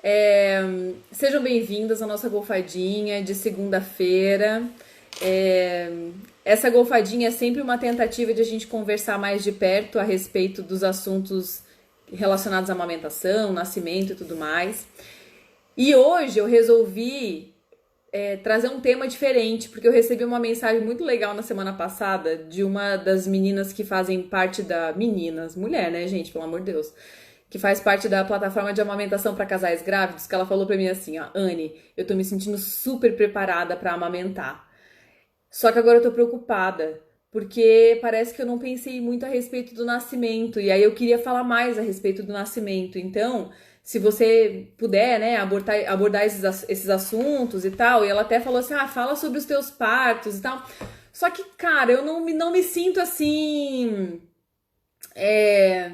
É, Sejam bem-vindas à nossa golfadinha de segunda-feira. É, Essa golfadinha é sempre uma tentativa de a gente conversar mais de perto a respeito dos assuntos relacionados à amamentação, nascimento e tudo mais. E hoje eu resolvi trazer um tema diferente, porque eu recebi uma mensagem muito legal na semana passada de uma das meninas que fazem parte da. Meninas, mulher, né, gente? Pelo amor de Deus. Que faz parte da plataforma de amamentação para casais grávidos, que ela falou pra mim assim, ó, Anne, eu tô me sentindo super preparada pra amamentar. Só que agora eu tô preocupada, porque parece que eu não pensei muito a respeito do nascimento, e aí eu queria falar mais a respeito do nascimento. Então, se você puder, né, abordar esses assuntos e tal, e ela até falou assim, fala sobre os teus partos e tal. Só que, cara, eu não me sinto assim. é,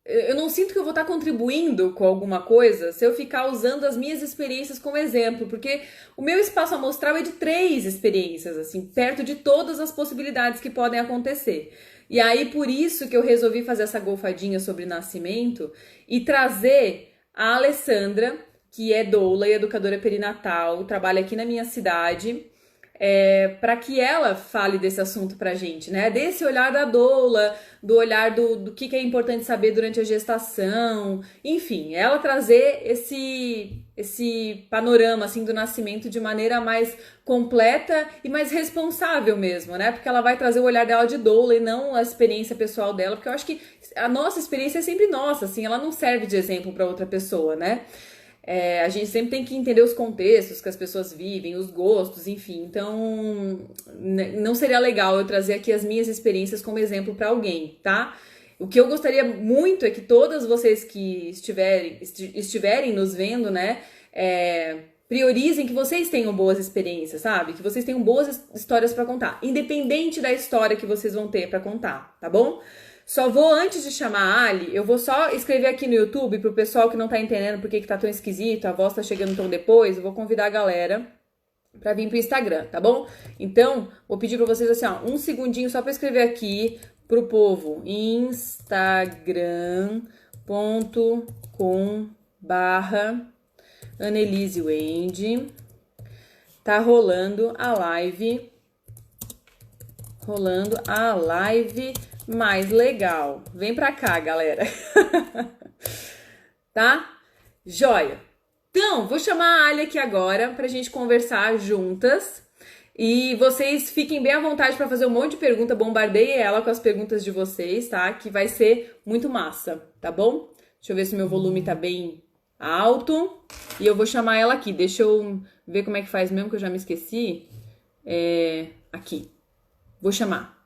eu não sinto que eu vou estar contribuindo com alguma coisa se eu ficar usando as minhas experiências como exemplo, porque o meu espaço amostral é de 3 experiências, assim, perto de todas as possibilidades que podem acontecer. E aí, por isso que eu resolvi fazer essa golfadinha sobre nascimento e trazer a Alessandra, que é doula e educadora perinatal, trabalha aqui na minha cidade, para que ela fale desse assunto pra gente, né? Desse olhar da doula, do olhar do que é importante saber durante a gestação, enfim, ela trazer esse panorama assim do nascimento de maneira mais completa e mais responsável mesmo, né? Porque ela vai trazer o olhar dela de doula e não a experiência pessoal dela, porque eu acho que a nossa experiência é sempre nossa, assim, ela não serve de exemplo para outra pessoa, né? A gente sempre tem que entender os contextos que as pessoas vivem, os gostos, enfim. Então, não seria legal eu trazer aqui as minhas experiências como exemplo para alguém, tá? O que eu gostaria muito é que todas vocês que estiverem nos vendo, né, priorizem que vocês tenham boas experiências, sabe? Que vocês tenham boas histórias para contar, independente da história que vocês vão ter para contar, tá bom? Só vou, antes de chamar a Ali, eu vou só escrever aqui no YouTube pro pessoal que não tá entendendo por que tá tão esquisito, a voz tá chegando tão depois, eu vou convidar a galera pra vir pro Instagram, tá bom? Então, vou pedir pra vocês assim, ó, um segundinho só pra escrever aqui pro povo, instagram.com/Annelise Wende. Tá rolando a live mais legal. Vem pra cá, galera. Tá? Joia. Então, vou chamar a Ali aqui agora pra gente conversar juntas. E vocês fiquem bem à vontade pra fazer um monte de pergunta. Bombardeie ela com as perguntas de vocês, tá? Que vai ser muito massa, tá bom? Deixa eu ver se meu volume tá bem alto. E eu vou chamar ela aqui. Deixa eu ver como é que faz mesmo, que eu já me esqueci. Aqui. Vou chamar.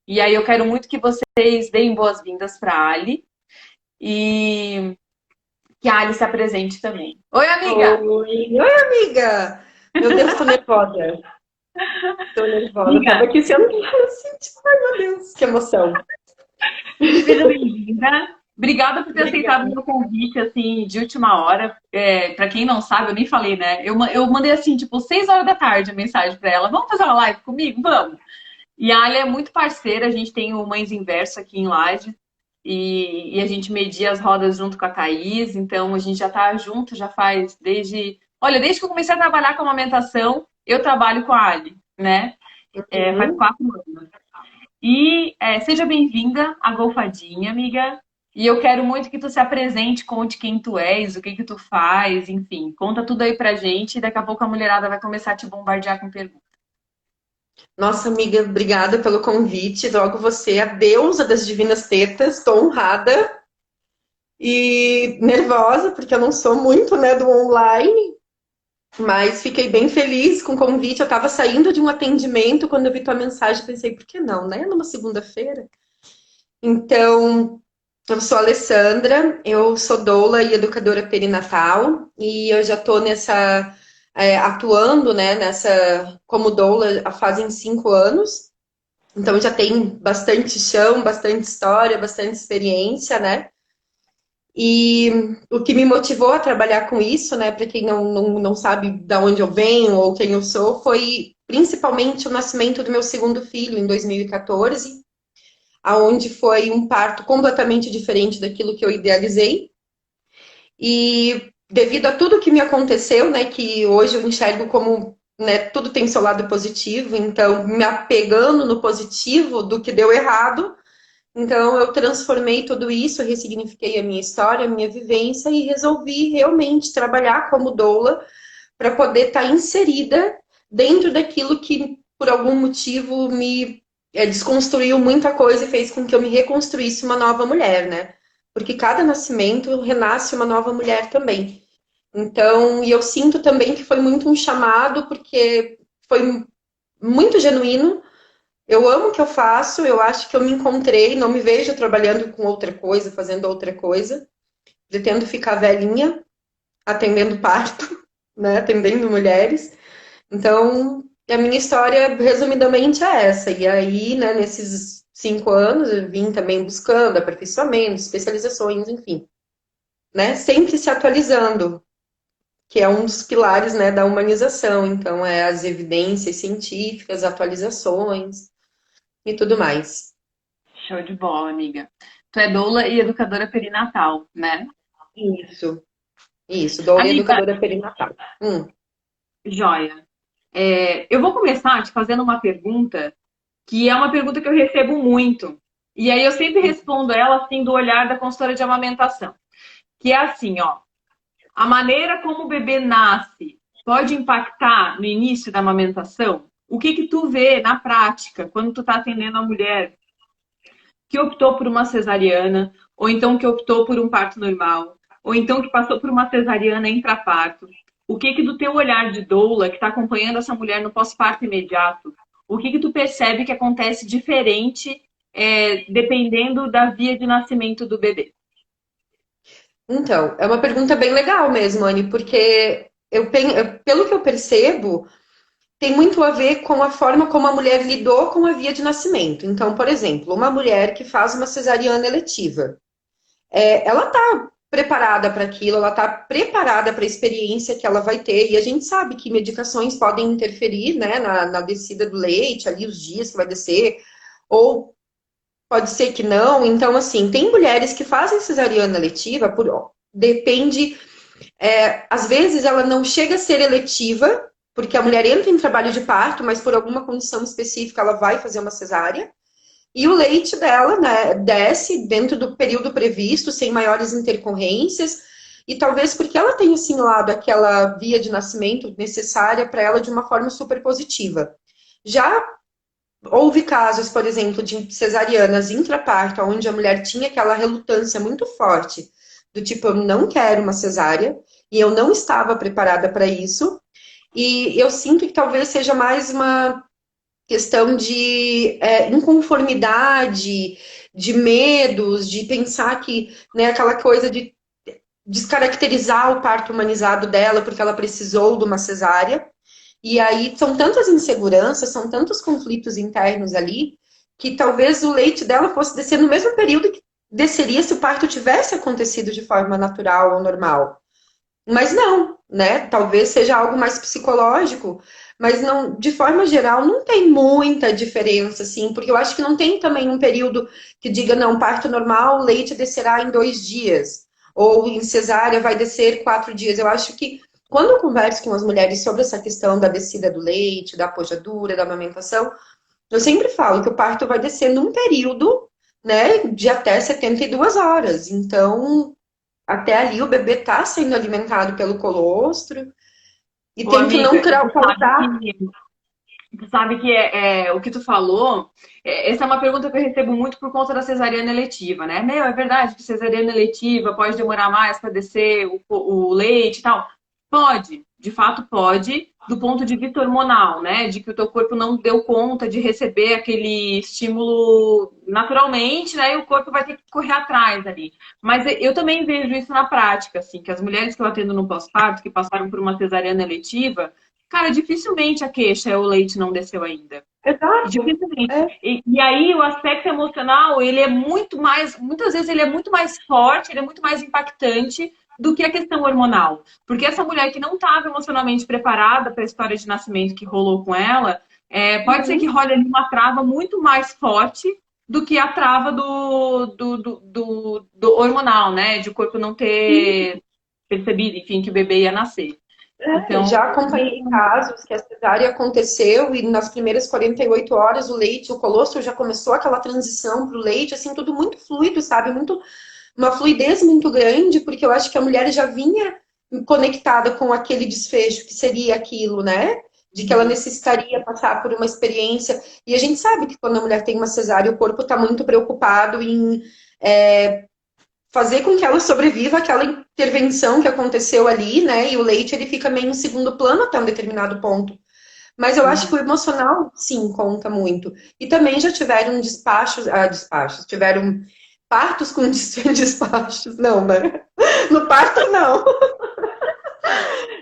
E aí eu quero muito que vocês deem boas-vindas para a Ali e que a Ali se apresente também. Oi, amiga! Oi, amiga! Meu Deus, tô nervosa. Tô nervosa. Tava Amiga, aqui sendo assim, tipo, ai meu Deus, que emoção. seja bem-vinda. Obrigada por ter aceitado o Obrigada. meu convite, assim, de última hora. Para quem não sabe, eu nem falei, né? Eu mandei, assim, tipo, 6 horas da tarde a mensagem para ela. Vamos fazer uma live comigo? Vamos! E a Ali é muito parceira, a gente tem o Mães Inverso aqui em Laje. E a gente media as rodas junto com a Thaís, então a gente já tá junto, já faz desde. Olha, desde que eu comecei a trabalhar com amamentação, eu trabalho com a Ali, né? Faz Uhum. 4 anos. E seja bem-vinda à Golfadinha, amiga. E eu quero muito que tu se apresente, conte quem tu és, o que que tu faz, enfim, conta tudo aí pra gente e daqui a pouco a mulherada vai começar a te bombardear com perguntas. Nossa, amiga, obrigada pelo convite. Logo você, a deusa das divinas tetas, tô honrada e nervosa, porque eu não sou muito, né, do online, mas fiquei bem feliz com o convite. Eu tava saindo de um atendimento quando eu vi tua mensagem, pensei, por que não, né? Numa segunda-feira. Então, eu sou a Alessandra, eu sou doula e educadora perinatal e eu já estou atuando, né, nessa como doula fazem 5 anos. Então já tem bastante chão, bastante história, bastante experiência, né? E o que me motivou a trabalhar com isso, né, para quem não sabe de onde eu venho ou quem eu sou, foi principalmente o nascimento do meu segundo filho em 2014, aonde foi um parto completamente diferente daquilo que eu idealizei. E devido a tudo que me aconteceu, né, que hoje eu enxergo como, né, tudo tem seu lado positivo, então me apegando no positivo do que deu errado, então eu transformei tudo isso, ressignifiquei a minha história, a minha vivência e resolvi realmente trabalhar como doula para poder estar inserida dentro daquilo que por algum motivo me desconstruiu muita coisa e fez com que eu me reconstruísse uma nova mulher, né? Porque cada nascimento renasce uma nova mulher também. Então, e eu sinto também que foi muito um chamado, porque foi muito genuíno. Eu amo o que eu faço, eu acho que eu me encontrei, não me vejo trabalhando com outra coisa, fazendo outra coisa. Pretendo ficar velhinha, atendendo parto, né? Atendendo mulheres. Então, a minha história, resumidamente, é essa. E aí, né, nesses 5 anos, eu vim também buscando aperfeiçoamento, especializações, enfim, né? Sempre se atualizando, que é um dos pilares, né, da humanização. Então, é as evidências científicas, atualizações e tudo mais. Show de bola, amiga. Tu é doula e educadora perinatal, né? Isso, isso. Doula e Amiga, educadora perinatal. joia. Eu vou começar te fazendo uma pergunta que é uma pergunta que eu recebo muito. E aí eu sempre respondo ela assim do olhar da consultora de amamentação. Que é assim, ó. A maneira como o bebê nasce pode impactar no início da amamentação? O que que tu vê na prática quando tu tá atendendo a mulher que optou por uma cesariana, ou então que optou por um parto normal, ou então que passou por uma cesariana intraparto? O que que do teu olhar de doula, que está acompanhando essa mulher no pós-parto imediato, o que que tu percebe que acontece diferente dependendo da via de nascimento do bebê? Então, é uma pergunta bem legal mesmo, Anne, porque pelo que eu percebo, tem muito a ver com a forma como a mulher lidou com a via de nascimento. Então, por exemplo, uma mulher que faz uma cesariana eletiva, ela está preparada para aquilo, ela está preparada para a experiência que ela vai ter, e a gente sabe que medicações podem interferir, né, na descida do leite, ali os dias que vai descer, ou pode ser que não. Então, assim, tem mulheres que fazem cesariana eletiva depende, às vezes ela não chega a ser eletiva, porque a mulher entra em trabalho de parto, mas por alguma condição específica ela vai fazer uma cesárea. E o leite dela, né, desce dentro do período previsto, sem maiores intercorrências, e talvez porque ela tenha assimilado aquela via de nascimento necessária para ela de uma forma super positiva. Já houve casos, por exemplo, de cesarianas intraparto, onde a mulher tinha aquela relutância muito forte, do tipo, eu não quero uma cesárea, e eu não estava preparada para isso, e eu sinto que talvez seja mais uma questão de inconformidade, de medos, de pensar que, né, aquela coisa de descaracterizar o parto humanizado dela porque ela precisou de uma cesárea. E aí são tantas inseguranças, são tantos conflitos internos ali, que talvez o leite dela fosse descer no mesmo período que desceria se o parto tivesse acontecido de forma natural ou normal. Mas não, né? Talvez seja algo mais psicológico, mas não, de forma geral, não tem muita diferença, assim, porque eu acho que não tem também um período que diga, não, parto normal, o leite descerá em 2 dias, ou em cesárea vai descer 4 dias. Eu acho que quando eu converso com as mulheres sobre essa questão da descida do leite, da pojadura, da amamentação, eu sempre falo que o parto vai descer num período, né, de até 72 horas. Então, até ali o bebê está sendo alimentado pelo colostro e Ô, tem que não amiga, e causar. tu sabe que o que tu falou, essa é uma pergunta que eu recebo muito por conta da cesariana eletiva, né? Meu, é verdade que cesariana eletiva pode demorar mais para descer o leite e tal? Pode, de fato pode, do ponto de vista hormonal, né? De que o teu corpo não deu conta de receber aquele estímulo naturalmente, né? E o corpo vai ter que correr atrás ali. Mas eu também vejo isso na prática, assim, que as mulheres que eu atendo no pós-parto, que passaram por uma cesariana eletiva, cara, dificilmente a queixa é o leite não desceu ainda. Exato. Dificilmente. É. E aí o aspecto emocional, ele é muito mais, muitas vezes ele é muito mais forte, ele é muito mais impactante do que a questão hormonal. Porque essa mulher que não estava emocionalmente preparada para a história de nascimento que rolou com ela, pode ser que Uhum. role ali uma trava muito mais forte do que a trava do hormonal, né? De o corpo não ter percebido, enfim, que o bebê ia nascer. Então, Já acompanhei casos que a cesárea aconteceu e nas primeiras 48 horas o leite, o colostro já começou aquela transição para o leite, assim, tudo muito fluido, sabe? Muito, uma fluidez muito grande, porque eu acho que a mulher já vinha conectada com aquele desfecho que seria aquilo, né? De que ela necessitaria passar por uma experiência. E a gente sabe que quando a mulher tem uma cesárea, o corpo está muito preocupado em fazer com que ela sobreviva àquela intervenção que aconteceu ali, né? E o leite ele fica meio em segundo plano até um determinado ponto. Mas eu acho que o emocional, sim, conta muito. E também já tiveram despachos, tiveram partos com despachos, não, né? No parto, não.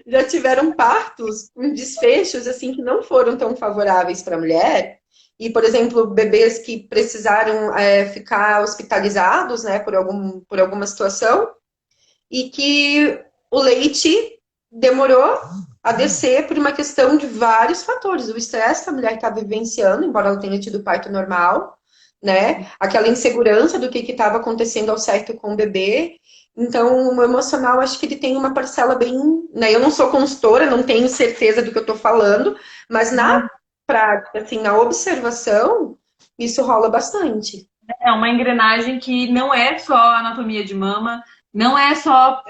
Já tiveram partos com desfechos, assim, que não foram tão favoráveis para a mulher. E, por exemplo, bebês que precisaram ficar hospitalizados, né, por alguma situação, e que o leite demorou a descer por uma questão de vários fatores. O estresse que a mulher está vivenciando, embora ela tenha tido parto normal, né? Aquela insegurança do que estava acontecendo ao certo com o bebê. Então, o emocional, acho que ele tem uma parcela bem. Né? Eu não sou consultora, não tenho certeza do que eu estou falando, mas na prática, assim, na observação, isso rola bastante. é uma engrenagem que não é só anatomia de mama, não é só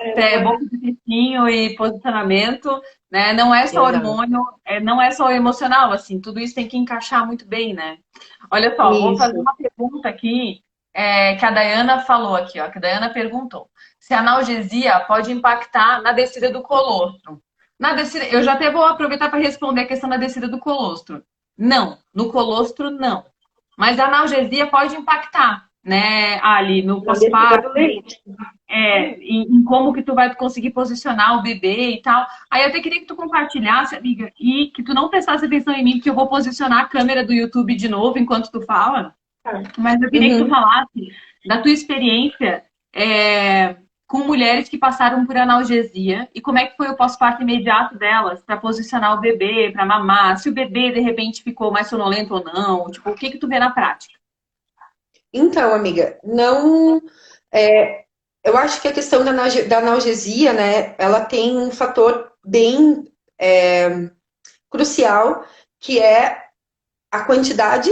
boca de peitinho e posicionamento, né? Não é só Exato. hormônio, não é só emocional, assim, tudo isso tem que encaixar muito bem, né? Olha só, vou fazer Isso. uma pergunta aqui, que a Dayana falou aqui, ó, que a Dayana perguntou. Se a analgesia pode impactar na descida do colostro. Na descida, eu já até vou aproveitar para responder a questão da descida do colostro. Não, no colostro não. Mas a analgesia pode impactar, né, ali no Na descida do pós-parto, leite. em como que tu vai conseguir posicionar o bebê e tal. Aí eu até queria que tu compartilhasse, amiga, e que tu não prestasse atenção em mim, porque eu vou posicionar a câmera do YouTube de novo enquanto tu fala. Mas eu queria que tu Uhum. falasse da tua experiência com mulheres que passaram por analgesia e como é que foi o pós-parto imediato delas para posicionar o bebê, para mamar, se o bebê de repente ficou mais sonolento ou não, tipo, o que que tu vê na prática? Então, amiga, não. Eu acho que a questão da analgesia, né, ela tem um fator bem crucial, que é a quantidade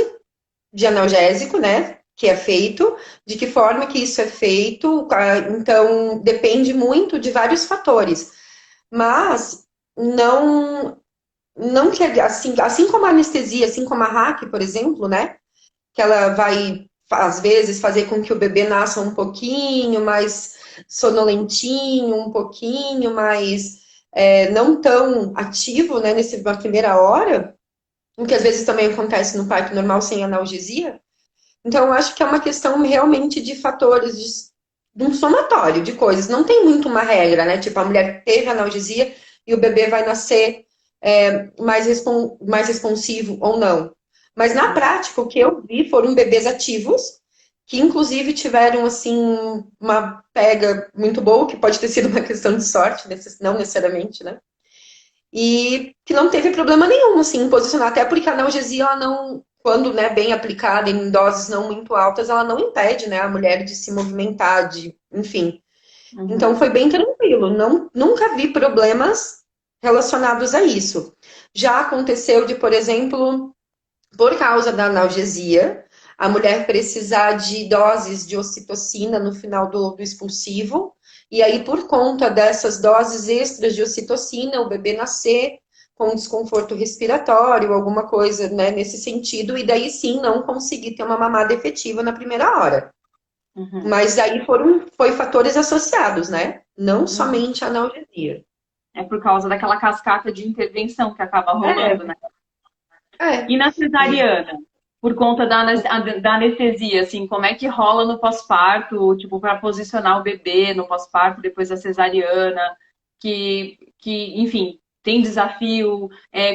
de analgésico, né, que é feito, de que forma que isso é feito, então depende muito de vários fatores. Mas não, não que assim como a anestesia, assim como a hack, por exemplo, né, que ela vai, às vezes, fazer com que o bebê nasça um pouquinho mais sonolentinho, um pouquinho mais não tão ativo, né, na primeira hora, o que às vezes também acontece no parto normal sem analgesia. Então, eu acho que é uma questão realmente de fatores, de um somatório de coisas. Não tem muito uma regra, né? Tipo, a mulher teve analgesia e o bebê vai nascer mais responsivo ou não. Mas na prática, o que eu vi foram bebês ativos, que inclusive tiveram, assim, uma pega muito boa, que pode ter sido uma questão de sorte, não necessariamente, né? E que não teve problema nenhum, assim, em posicionar, até porque a analgesia, ela não, quando, né, bem aplicada em doses não muito altas, ela não impede, né, a mulher de se movimentar, enfim. Então foi bem tranquilo, não, nunca vi problemas relacionados a isso. Já aconteceu de, por exemplo, por causa da analgesia, a mulher precisar de doses de ocitocina no final do expulsivo, e aí, por conta dessas doses extras de ocitocina, o bebê nascer com desconforto respiratório, alguma coisa, né, nesse sentido, e daí sim não conseguir ter uma mamada efetiva na primeira hora. Mas aí foi fatores associados, né? Não somente a analgesia. É por causa daquela cascata de intervenção que acaba rolando, né? É. E na cesariana, por conta da anestesia, assim, como é que rola no pós-parto, tipo, para posicionar o bebê no pós-parto depois da cesariana, enfim, tem desafio.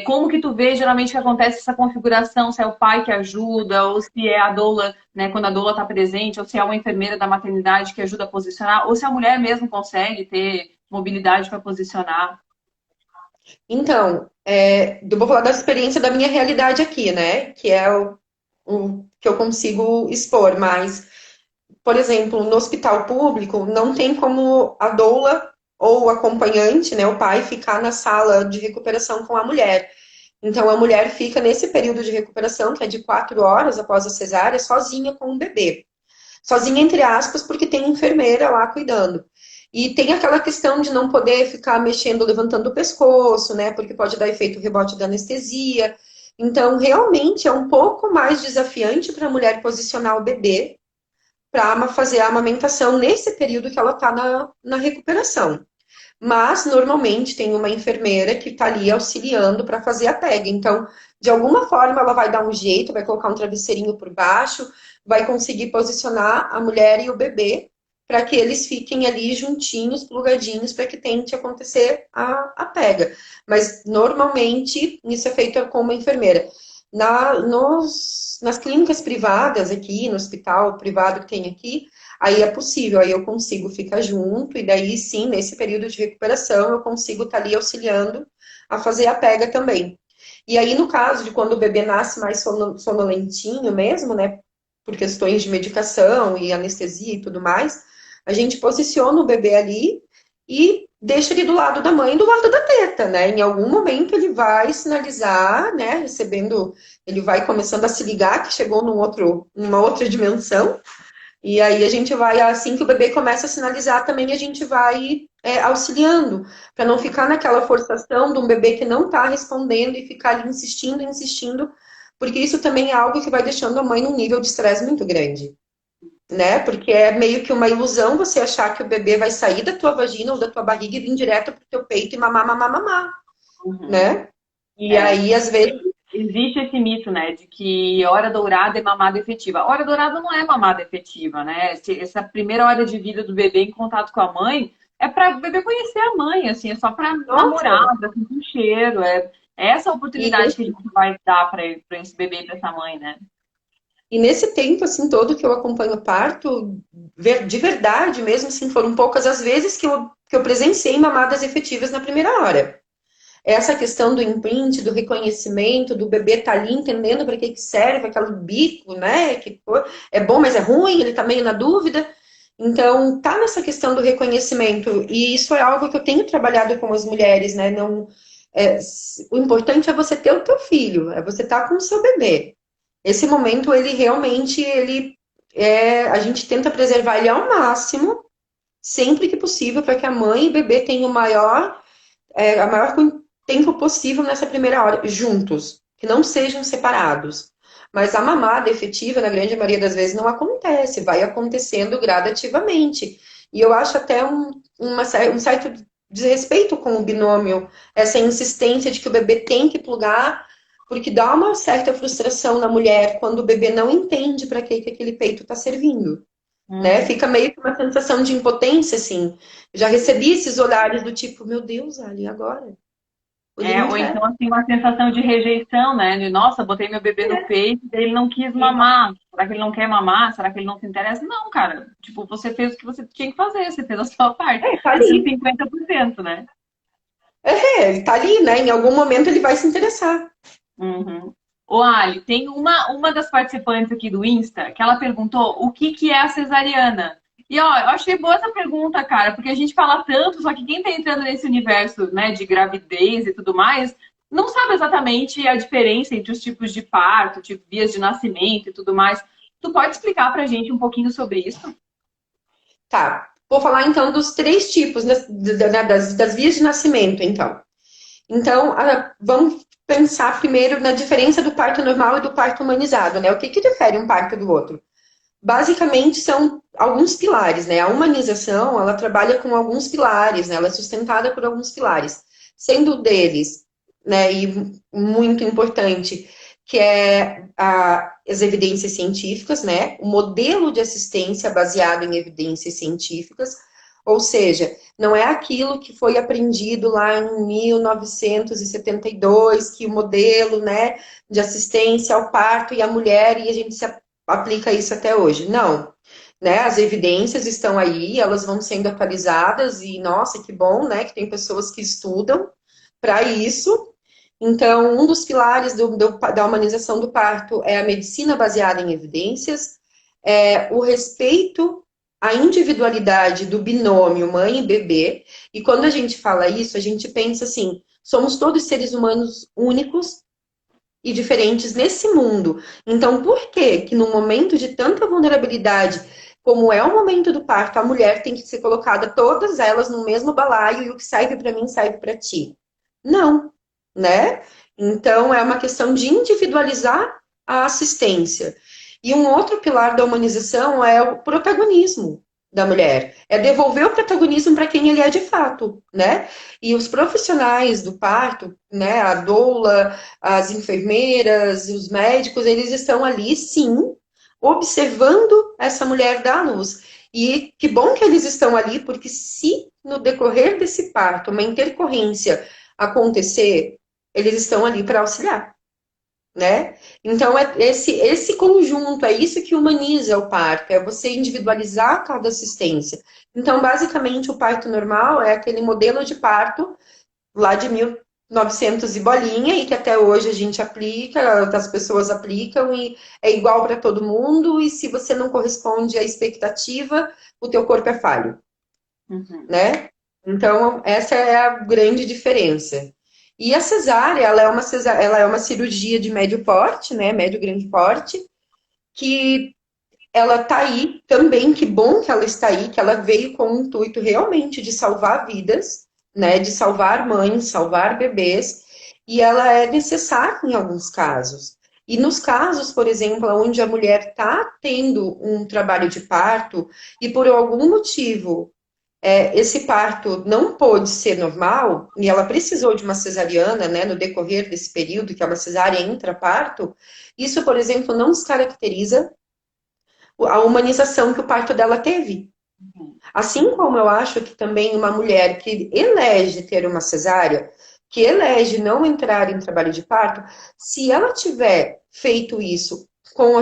Como que tu vê geralmente que acontece essa configuração, se é o pai que ajuda, ou se é a doula, né, quando a doula está presente, ou se é uma enfermeira da maternidade que ajuda a posicionar, ou se a mulher mesmo consegue ter mobilidade para posicionar. Então, eu vou falar da experiência da minha realidade aqui, né? Que é o que eu consigo expor, mas, por exemplo, no hospital público, não tem como a doula ou o acompanhante, né, o pai, ficar na sala de recuperação com a mulher. Então, a mulher fica nesse período de recuperação, que é de 4 horas após a cesárea, sozinha com o bebê. Sozinha, entre aspas, porque tem enfermeira lá cuidando. E tem aquela questão de não poder ficar mexendo, levantando o pescoço, né? Porque pode dar efeito rebote da anestesia. Então, realmente é um pouco mais desafiante para a mulher posicionar o bebê para fazer a amamentação nesse período que ela está na recuperação. Mas, normalmente, tem uma enfermeira que está ali auxiliando para fazer a pega. Então, de alguma forma, ela vai dar um jeito, vai colocar um travesseirinho por baixo, vai conseguir posicionar a mulher e o bebê para que eles fiquem ali juntinhos, plugadinhos, para que tente acontecer a pega. Mas, normalmente, isso é feito com uma enfermeira. Nas clínicas privadas aqui, no hospital privado que tem aqui, aí é possível, aí eu consigo ficar junto, e daí sim, nesse período de recuperação, eu consigo estar ali auxiliando a fazer a pega também. E aí, no caso de quando o bebê nasce mais sonolentinho mesmo, né, por questões de medicação e anestesia e tudo mais, a gente posiciona o bebê ali e deixa ele do lado da mãe, do lado da teta, né? Em algum momento ele vai sinalizar, né, recebendo, ele vai começando a se ligar que chegou numa outra dimensão, e aí a gente vai, assim que o bebê começa a sinalizar também, a gente vai auxiliando, para não ficar naquela forçação de um bebê que não está respondendo e ficar ali insistindo, insistindo, porque isso também é algo que vai deixando a mãe num nível de estresse muito grande, né? Porque é meio que uma ilusão você achar que o bebê vai sair da tua vagina ou da tua barriga e vir direto pro teu peito e mamar, mamar, mamar, né? E É. aí, às vezes, Existe esse mito, né, de que hora dourada é mamada efetiva. Hora dourada não é mamada efetiva, né? Essa primeira hora de vida do bebê em contato com a mãe é para o bebê conhecer a mãe, assim, é só para namorar, nossa, para sentir um cheiro. É essa oportunidade e que a gente vai dar para esse bebê e para essa mãe, né? E nesse tempo, assim, todo que eu acompanho o parto, de verdade mesmo, assim, foram poucas as vezes que eu presenciei mamadas efetivas na primeira hora. Essa questão do imprint, do reconhecimento, do bebê estar ali entendendo para que serve aquele bico, né? Que pô, é bom, mas é ruim, ele tá meio na dúvida. Então, tá nessa questão do reconhecimento. E isso é algo que eu tenho trabalhado com as mulheres, né? Não, o importante é você ter o teu filho, é você estar com o seu bebê. Esse momento, ele realmente, a gente tenta preservar ele ao máximo, sempre que possível, para que a mãe e o bebê tenham a maior tempo possível nessa primeira hora, juntos, que não sejam separados. Mas a mamada efetiva, na grande maioria das vezes, não acontece, vai acontecendo gradativamente. E eu acho até um certo desrespeito com o binômio, essa insistência de que o bebê tem que plugar, porque dá uma certa frustração na mulher quando o bebê não entende para que aquele peito está servindo. Né? Fica meio que uma sensação de impotência, assim. Já recebi esses olhares do tipo, meu Deus, Ali, agora? Ele não Ou quer. então, assim, uma sensação de rejeição, né? De, nossa, botei meu bebê no peito e ele não quis mamar. Será que ele não quer mamar? Será que ele não se interessa? Não, cara. Tipo, você fez o que você tinha que fazer, você fez a sua parte. Tá Esses ali. 50%, né? Ele tá ali, né? Em algum momento ele vai se interessar. Uhum. Ô, Ali, tem uma das participantes aqui do Insta que ela perguntou o que é a cesariana. E, ó, eu achei boa essa pergunta, cara, porque a gente fala tanto, só que quem tá entrando nesse universo, né, de gravidez e tudo mais, não sabe exatamente a diferença entre os tipos de parto, tipo, vias de nascimento e tudo mais. Tu pode explicar pra gente um pouquinho sobre isso? Tá. Vou falar então dos três tipos, né, das vias de nascimento, então. Então, vamos pensar primeiro na diferença do parto normal e do parto humanizado, né? O que difere um parto do outro? Basicamente, são alguns pilares, né? A humanização, ela trabalha com alguns pilares, né? Ela é sustentada por alguns pilares. Sendo deles, né, e muito importante, que é as evidências científicas, né? O modelo de assistência baseado em evidências científicas, ou seja, não é aquilo que foi aprendido lá em 1972, que o modelo, né, de assistência ao parto e à mulher, e a gente se aplica isso até hoje. Não, né? As evidências estão aí, elas vão sendo atualizadas, e nossa, que bom, né? Que tem pessoas que estudam para isso. Então, um dos pilares da humanização do parto é a medicina baseada em evidências, o respeito a individualidade do binômio mãe e bebê. E quando a gente fala isso, a gente pensa assim, somos todos seres humanos únicos e diferentes nesse mundo. Então, por que que num momento de tanta vulnerabilidade, como é o momento do parto, a mulher tem que ser colocada todas elas no mesmo balaio e o que serve para mim serve para ti? Não, né? Então, é uma questão de individualizar a assistência. E um outro pilar da humanização é o protagonismo da mulher. É devolver o protagonismo para quem ele é de fato, né? E os profissionais do parto, né, a doula, as enfermeiras, os médicos, eles estão ali, sim, observando essa mulher dar à luz. E que bom que eles estão ali, porque se no decorrer desse parto uma intercorrência acontecer, eles estão ali para auxiliar, né? Então, é esse conjunto, é isso que humaniza o parto, é você individualizar cada assistência. Então, basicamente, o parto normal é aquele modelo de parto lá de 1900 e bolinha, e que até hoje a gente aplica, as pessoas aplicam, e é igual para todo mundo, e se você não corresponde à expectativa, o teu corpo é falho, né? Então, essa é a grande diferença. E a cesárea, ela é uma cirurgia de médio porte, né? Médio grande porte, que ela tá aí também, que bom que ela está aí, que ela veio com o intuito realmente de salvar vidas, né? De salvar mães, salvar bebês, e ela é necessária em alguns casos. E nos casos, por exemplo, onde a mulher está tendo um trabalho de parto e por algum motivo esse parto não pôde ser normal, e ela precisou de uma cesariana, né, no decorrer desse período, que é uma cesárea intraparto, isso, por exemplo, não descaracteriza a humanização que o parto dela teve. Assim como eu acho que também uma mulher que elege ter uma cesárea, que elege não entrar em trabalho de parto, se ela tiver feito isso com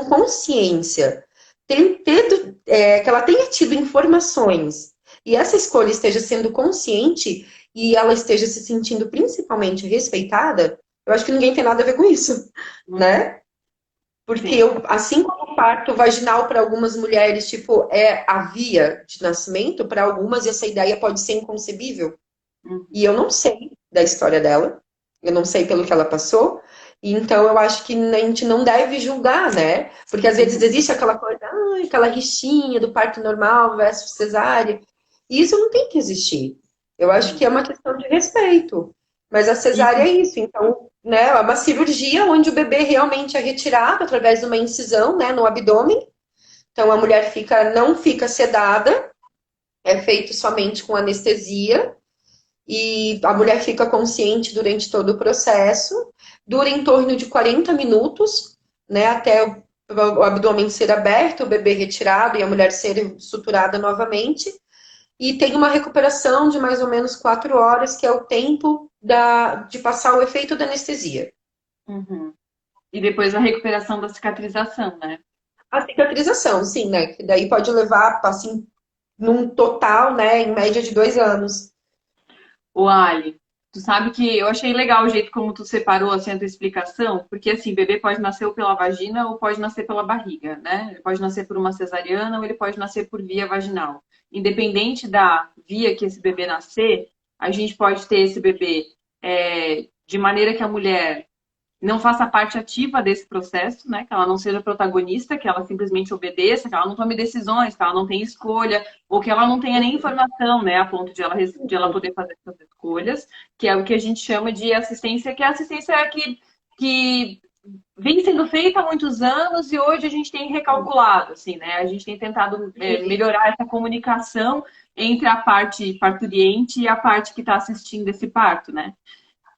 consciência, que ela tenha tido informações e essa escolha esteja sendo consciente e ela esteja se sentindo principalmente respeitada, eu acho que ninguém tem nada a ver com isso, né? Porque assim como o parto vaginal para algumas mulheres, tipo, é a via de nascimento, para algumas essa ideia pode ser inconcebível. E eu não sei da história dela, eu não sei pelo que ela passou, e então eu acho que a gente não deve julgar, né? Porque às vezes existe aquela coisa, aquela rixinha do parto normal versus cesárea, e isso não tem que existir. Eu acho que é uma questão de respeito. Mas a cesárea é isso, então, né, é uma cirurgia onde o bebê realmente é retirado através de uma incisão, né, no abdômen. Então a mulher não fica sedada, é feito somente com anestesia e a mulher fica consciente durante todo o processo. Dura em torno de 40 minutos, né, até o abdômen ser aberto, o bebê retirado e a mulher ser suturada novamente. E tem uma recuperação de mais ou menos 4 horas, que é o tempo de passar o efeito da anestesia. E depois a recuperação da cicatrização, né? A cicatrização, sim, né? Que daí pode levar, assim, num total, né, em média de 2 anos. O Ali, tu sabe que eu achei legal o jeito como tu separou assim, a tua explicação, porque assim, bebê pode nascer ou pela vagina ou pode nascer pela barriga, né? Ele pode nascer por uma cesariana ou ele pode nascer por via vaginal. Independente da via que esse bebê nascer, a gente pode ter esse bebê de maneira que a mulher não faça parte ativa desse processo, né? Que ela não seja protagonista, que ela simplesmente obedeça, que ela não tome decisões, que ela não tenha escolha, ou que ela não tenha nem informação, né? A ponto de ela poder fazer essas escolhas, que é o que a gente chama de assistência, que é a assistência que vem sendo feita há muitos anos e hoje a gente tem recalculado, assim, né? A gente tem tentado melhorar essa comunicação entre a parte parturiente e a parte que está assistindo esse parto, né?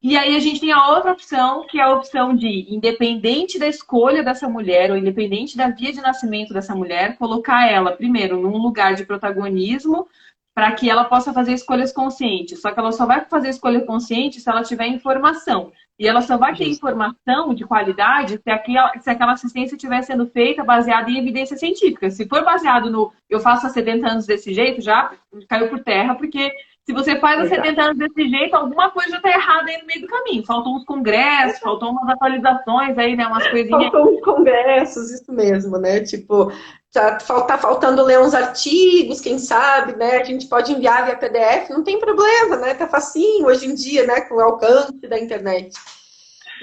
E aí a gente tem a outra opção, que é a opção de, independente da escolha dessa mulher, ou independente da via de nascimento dessa mulher, colocar ela, primeiro, num lugar de protagonismo, para que ela possa fazer escolhas conscientes. Só que ela só vai fazer escolha consciente se ela tiver informação. E ela só vai ter informação de qualidade se aquela assistência estiver sendo feita baseada em evidência científica. Se for baseado no eu faço há 70 anos desse jeito, já caiu por terra, porque Se você faz há Exato. 70 anos desse jeito, alguma coisa já tá errada aí no meio do caminho. Faltam uns congressos, faltam umas atualizações aí, né? Umas coisinhas. Faltou uns congressos, isso mesmo, né? Tipo, tá faltando ler uns artigos, quem sabe, né? A gente pode enviar via PDF, não tem problema, né? Tá facinho hoje em dia, né? Com o alcance da internet.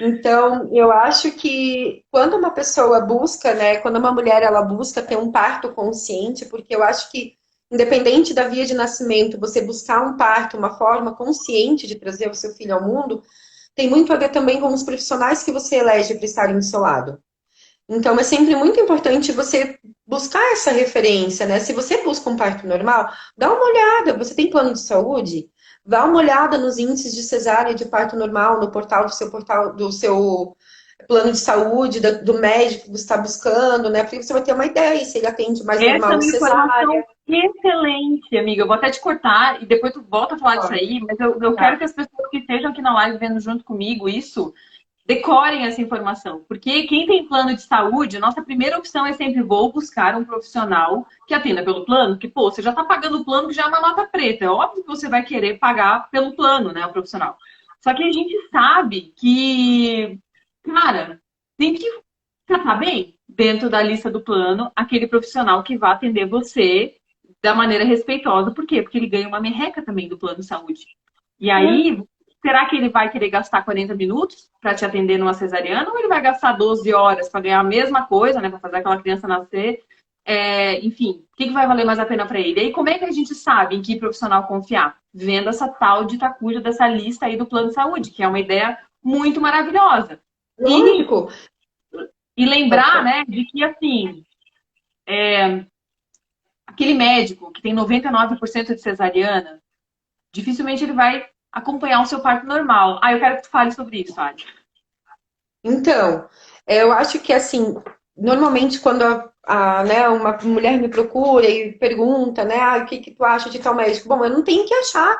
Então, eu acho que quando uma pessoa busca, né? Quando uma mulher ela busca ter um parto consciente, porque eu acho que independente da via de nascimento, você buscar um parto, uma forma consciente de trazer o seu filho ao mundo, tem muito a ver também com os profissionais que você elege para estarem do seu lado. Então, é sempre muito importante você buscar essa referência, né? Se você busca um parto normal, dá uma olhada. Você tem plano de saúde? Dá uma olhada nos índices de cesárea e de parto normal no portal do seu plano de saúde, do médico que você está buscando, né? Porque você vai ter uma ideia se ele atende mais Essa é normal ou uma informação cesárea. excelente, amiga. Eu vou até te cortar e depois tu volta a falar disso aí, mas eu quero Tá. que as pessoas que estejam aqui na live vendo junto comigo isso, decorem essa informação. Porque quem tem plano de saúde, nossa primeira opção é sempre vou buscar um profissional que atenda pelo plano, que, pô, você já está pagando o plano que já é uma nota preta. É óbvio que você vai querer pagar pelo plano, né, o profissional. Só que a gente sabe que, cara, tem que tratar bem dentro da lista do plano aquele profissional que vai atender você da maneira respeitosa. Por quê? Porque ele ganha uma merreca também do plano de saúde. E aí, será que ele vai querer gastar 40 minutos para te atender numa cesariana ou ele vai gastar 12 horas para ganhar a mesma coisa, né, para fazer aquela criança nascer? Enfim, o que vai valer mais a pena para ele? E aí, como é que a gente sabe em que profissional confiar? Vendo essa tal de tacuja dessa lista aí do plano de saúde, que é uma ideia muito maravilhosa. Lógico. E lembrar, né, de que, assim, aquele médico que tem 99% de cesariana, dificilmente ele vai acompanhar o seu parto normal. Eu quero que tu fale sobre isso, Adi. Então, eu acho que assim, normalmente quando né, uma mulher me procura e pergunta, né, o que tu acha de tal médico? Bom, eu não tenho que achar,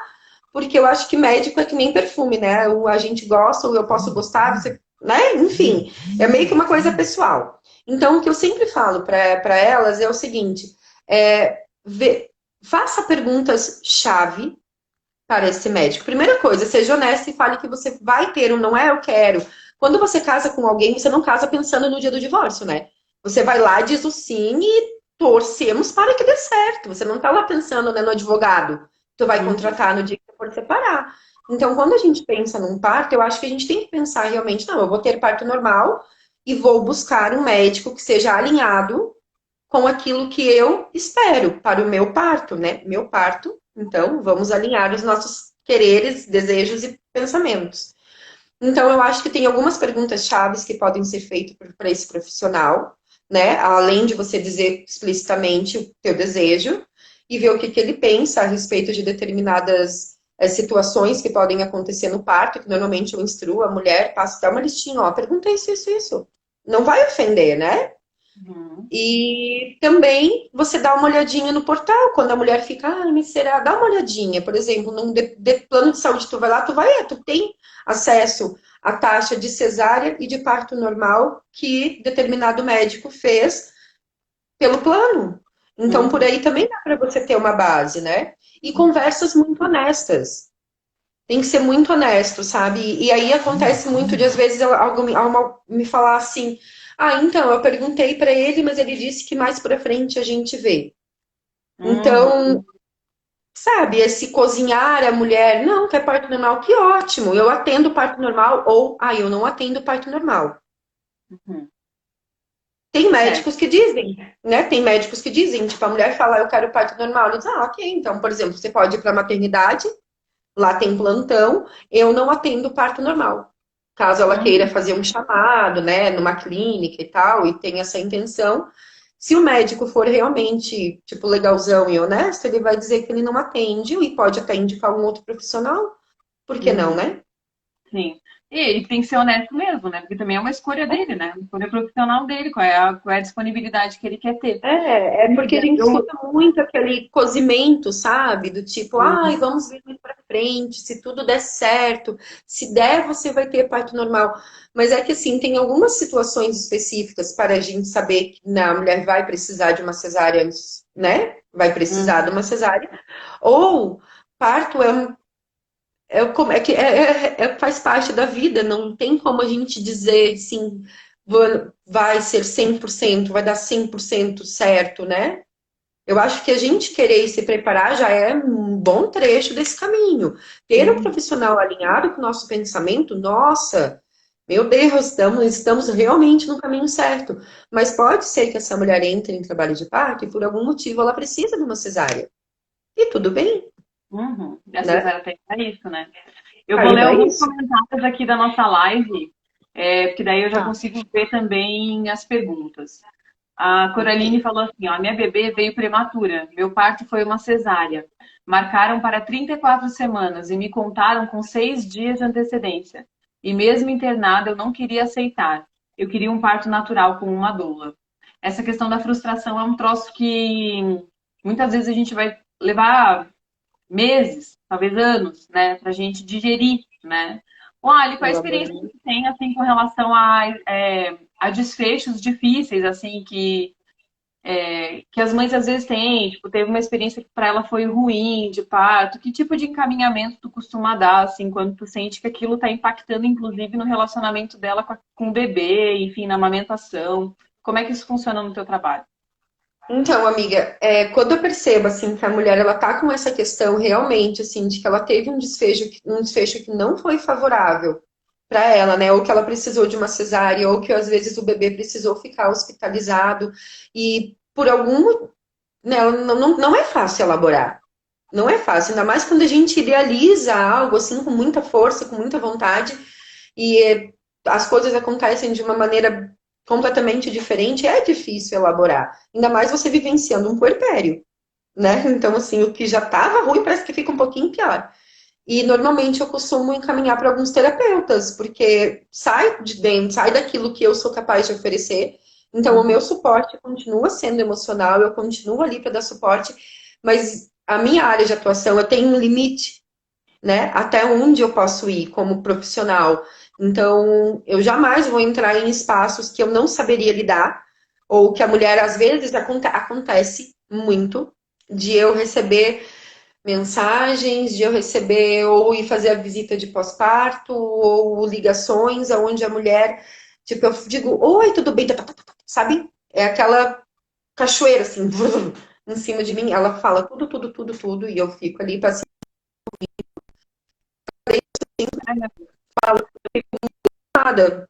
porque eu acho que médico é que nem perfume, né? A gente gosta, ou eu posso gostar, você, né? Enfim, é meio que uma coisa pessoal. Então, o que eu sempre falo para elas é o seguinte: faça perguntas-chave para esse médico. Primeira coisa, seja honesta e fale que você vai ter um não é, eu quero. Quando você casa com alguém, você não casa pensando no dia do divórcio, né? Você vai lá, diz o sim e torcemos para que dê certo. Você não tá lá pensando, né, no advogado que tu vai contratar no dia que você for separar. Então, quando a gente pensa num parto, eu acho que a gente tem que pensar realmente, não, eu vou ter parto normal e vou buscar um médico que seja alinhado com aquilo que eu espero para o meu parto, né? Meu parto. Então, vamos alinhar os nossos quereres, desejos e pensamentos. Então, eu acho que tem algumas perguntas chaves que podem ser feitas para esse profissional, né? Além de você dizer explicitamente o teu desejo e ver o que ele pensa a respeito de determinadas situações que podem acontecer no parto, que normalmente eu instruo a mulher, passo até uma listinha, ó, pergunta isso, isso, isso. Não vai ofender, né? E também você dá uma olhadinha no portal, quando a mulher fica, mas será? Dá uma olhadinha, por exemplo, num plano de saúde, tu vai lá, tu tem acesso à taxa de cesárea e de parto normal que determinado médico fez pelo plano. Então, por aí também dá para você ter uma base, né? E conversas muito honestas. Tem que ser muito honesto, sabe? E aí acontece muito de, às vezes, alguém me falar assim, então, eu perguntei para ele, mas ele disse que mais para frente a gente vê. Então, sabe, esse cozinhar a mulher, não, quer parto normal, que ótimo, eu atendo parto normal, ou, eu não atendo parto normal. Tem médicos que dizem, né? Tem médicos que dizem, tipo, a mulher fala, eu quero parto normal, ele diz, ok, então, por exemplo, você pode ir para a maternidade, lá tem plantão, eu não atendo parto normal. Caso ela queira fazer um chamado, né, numa clínica e tal, e tenha essa intenção, se o médico for realmente, tipo, legalzão e honesto, ele vai dizer que ele não atende e pode até indicar um outro profissional. Por que não, né? Sim. E ele tem que ser honesto mesmo, né? Porque também é uma escolha dele, né? Uma escolha profissional dele, qual é a disponibilidade que ele quer ter. Porque a gente escuta muito aquele cozimento, sabe? Do tipo, vamos ver mais pra frente, se tudo der certo, se der, você vai ter parto normal. Mas é que, assim, tem algumas situações específicas para a gente saber que a mulher vai precisar de uma cesárea, né? Vai precisar de uma cesárea. Ou parto faz parte da vida, não tem como a gente dizer assim, vai ser 100%, vai dar 100% certo, né? Eu acho que a gente querer se preparar já é um bom trecho desse caminho. Ter um profissional alinhado com o nosso pensamento, nossa, meu Deus, estamos realmente no caminho certo. Mas pode ser que essa mulher entre em trabalho de parto e por algum motivo ela precisa de uma cesárea. E tudo bem, Uhum. A né? cesárea tem para isso, né? Eu vou Aí ler dá alguns isso. comentários aqui da nossa live, porque daí eu já Tá, consigo ver também as perguntas. A Coraline ok. falou assim, ó, minha bebê veio prematura, meu parto foi uma cesárea. Marcaram para 34 semanas e me contaram com 6 dias de antecedência. E mesmo internada, eu não queria aceitar. Eu queria um parto natural com uma doula. Essa questão da frustração é um troço que muitas vezes a gente vai levar meses, talvez anos, né, para a gente digerir, né? Olha, qual a experiência que Elaborando. você tem, assim, com relação a desfechos difíceis, assim, que as mães às vezes têm, tipo, teve uma experiência que para ela foi ruim, de parto, que tipo de encaminhamento tu costuma dar, assim, quando tu sente que aquilo está impactando, inclusive, no relacionamento dela com o bebê, enfim, na amamentação? Como é que isso funciona no teu trabalho? Então, amiga, quando eu percebo assim que a mulher ela tá com essa questão realmente assim de que ela teve um desfecho que não foi favorável para ela, né? Ou que ela precisou de uma cesárea, ou que às vezes o bebê precisou ficar hospitalizado e por algum, né? Não é fácil elaborar, não é fácil, ainda mais quando a gente idealiza algo assim com muita força, com muita vontade e as coisas acontecem de uma maneira completamente diferente, é difícil elaborar. Ainda mais você vivenciando um puerpério, né? Então, assim, o que já estava ruim parece que fica um pouquinho pior. E normalmente eu costumo encaminhar para alguns terapeutas, porque sai de dentro, sai daquilo que eu sou capaz de oferecer. Então, o meu Uhum. suporte continua sendo emocional, eu continuo ali para dar suporte, mas a minha área de atuação, eu tenho um limite, né? Até onde eu posso ir como profissional. Então, eu jamais vou entrar em espaços que eu não saberia lidar, ou que a mulher, às vezes, acontece muito, de eu receber mensagens, de eu receber ou ir fazer a visita de pós-parto, ou ligações onde a mulher, tipo, eu digo, oi, tudo bem? Sabe? É aquela cachoeira, assim, em cima de mim. Ela fala tudo, tudo, tudo, tudo, e eu fico ali para nada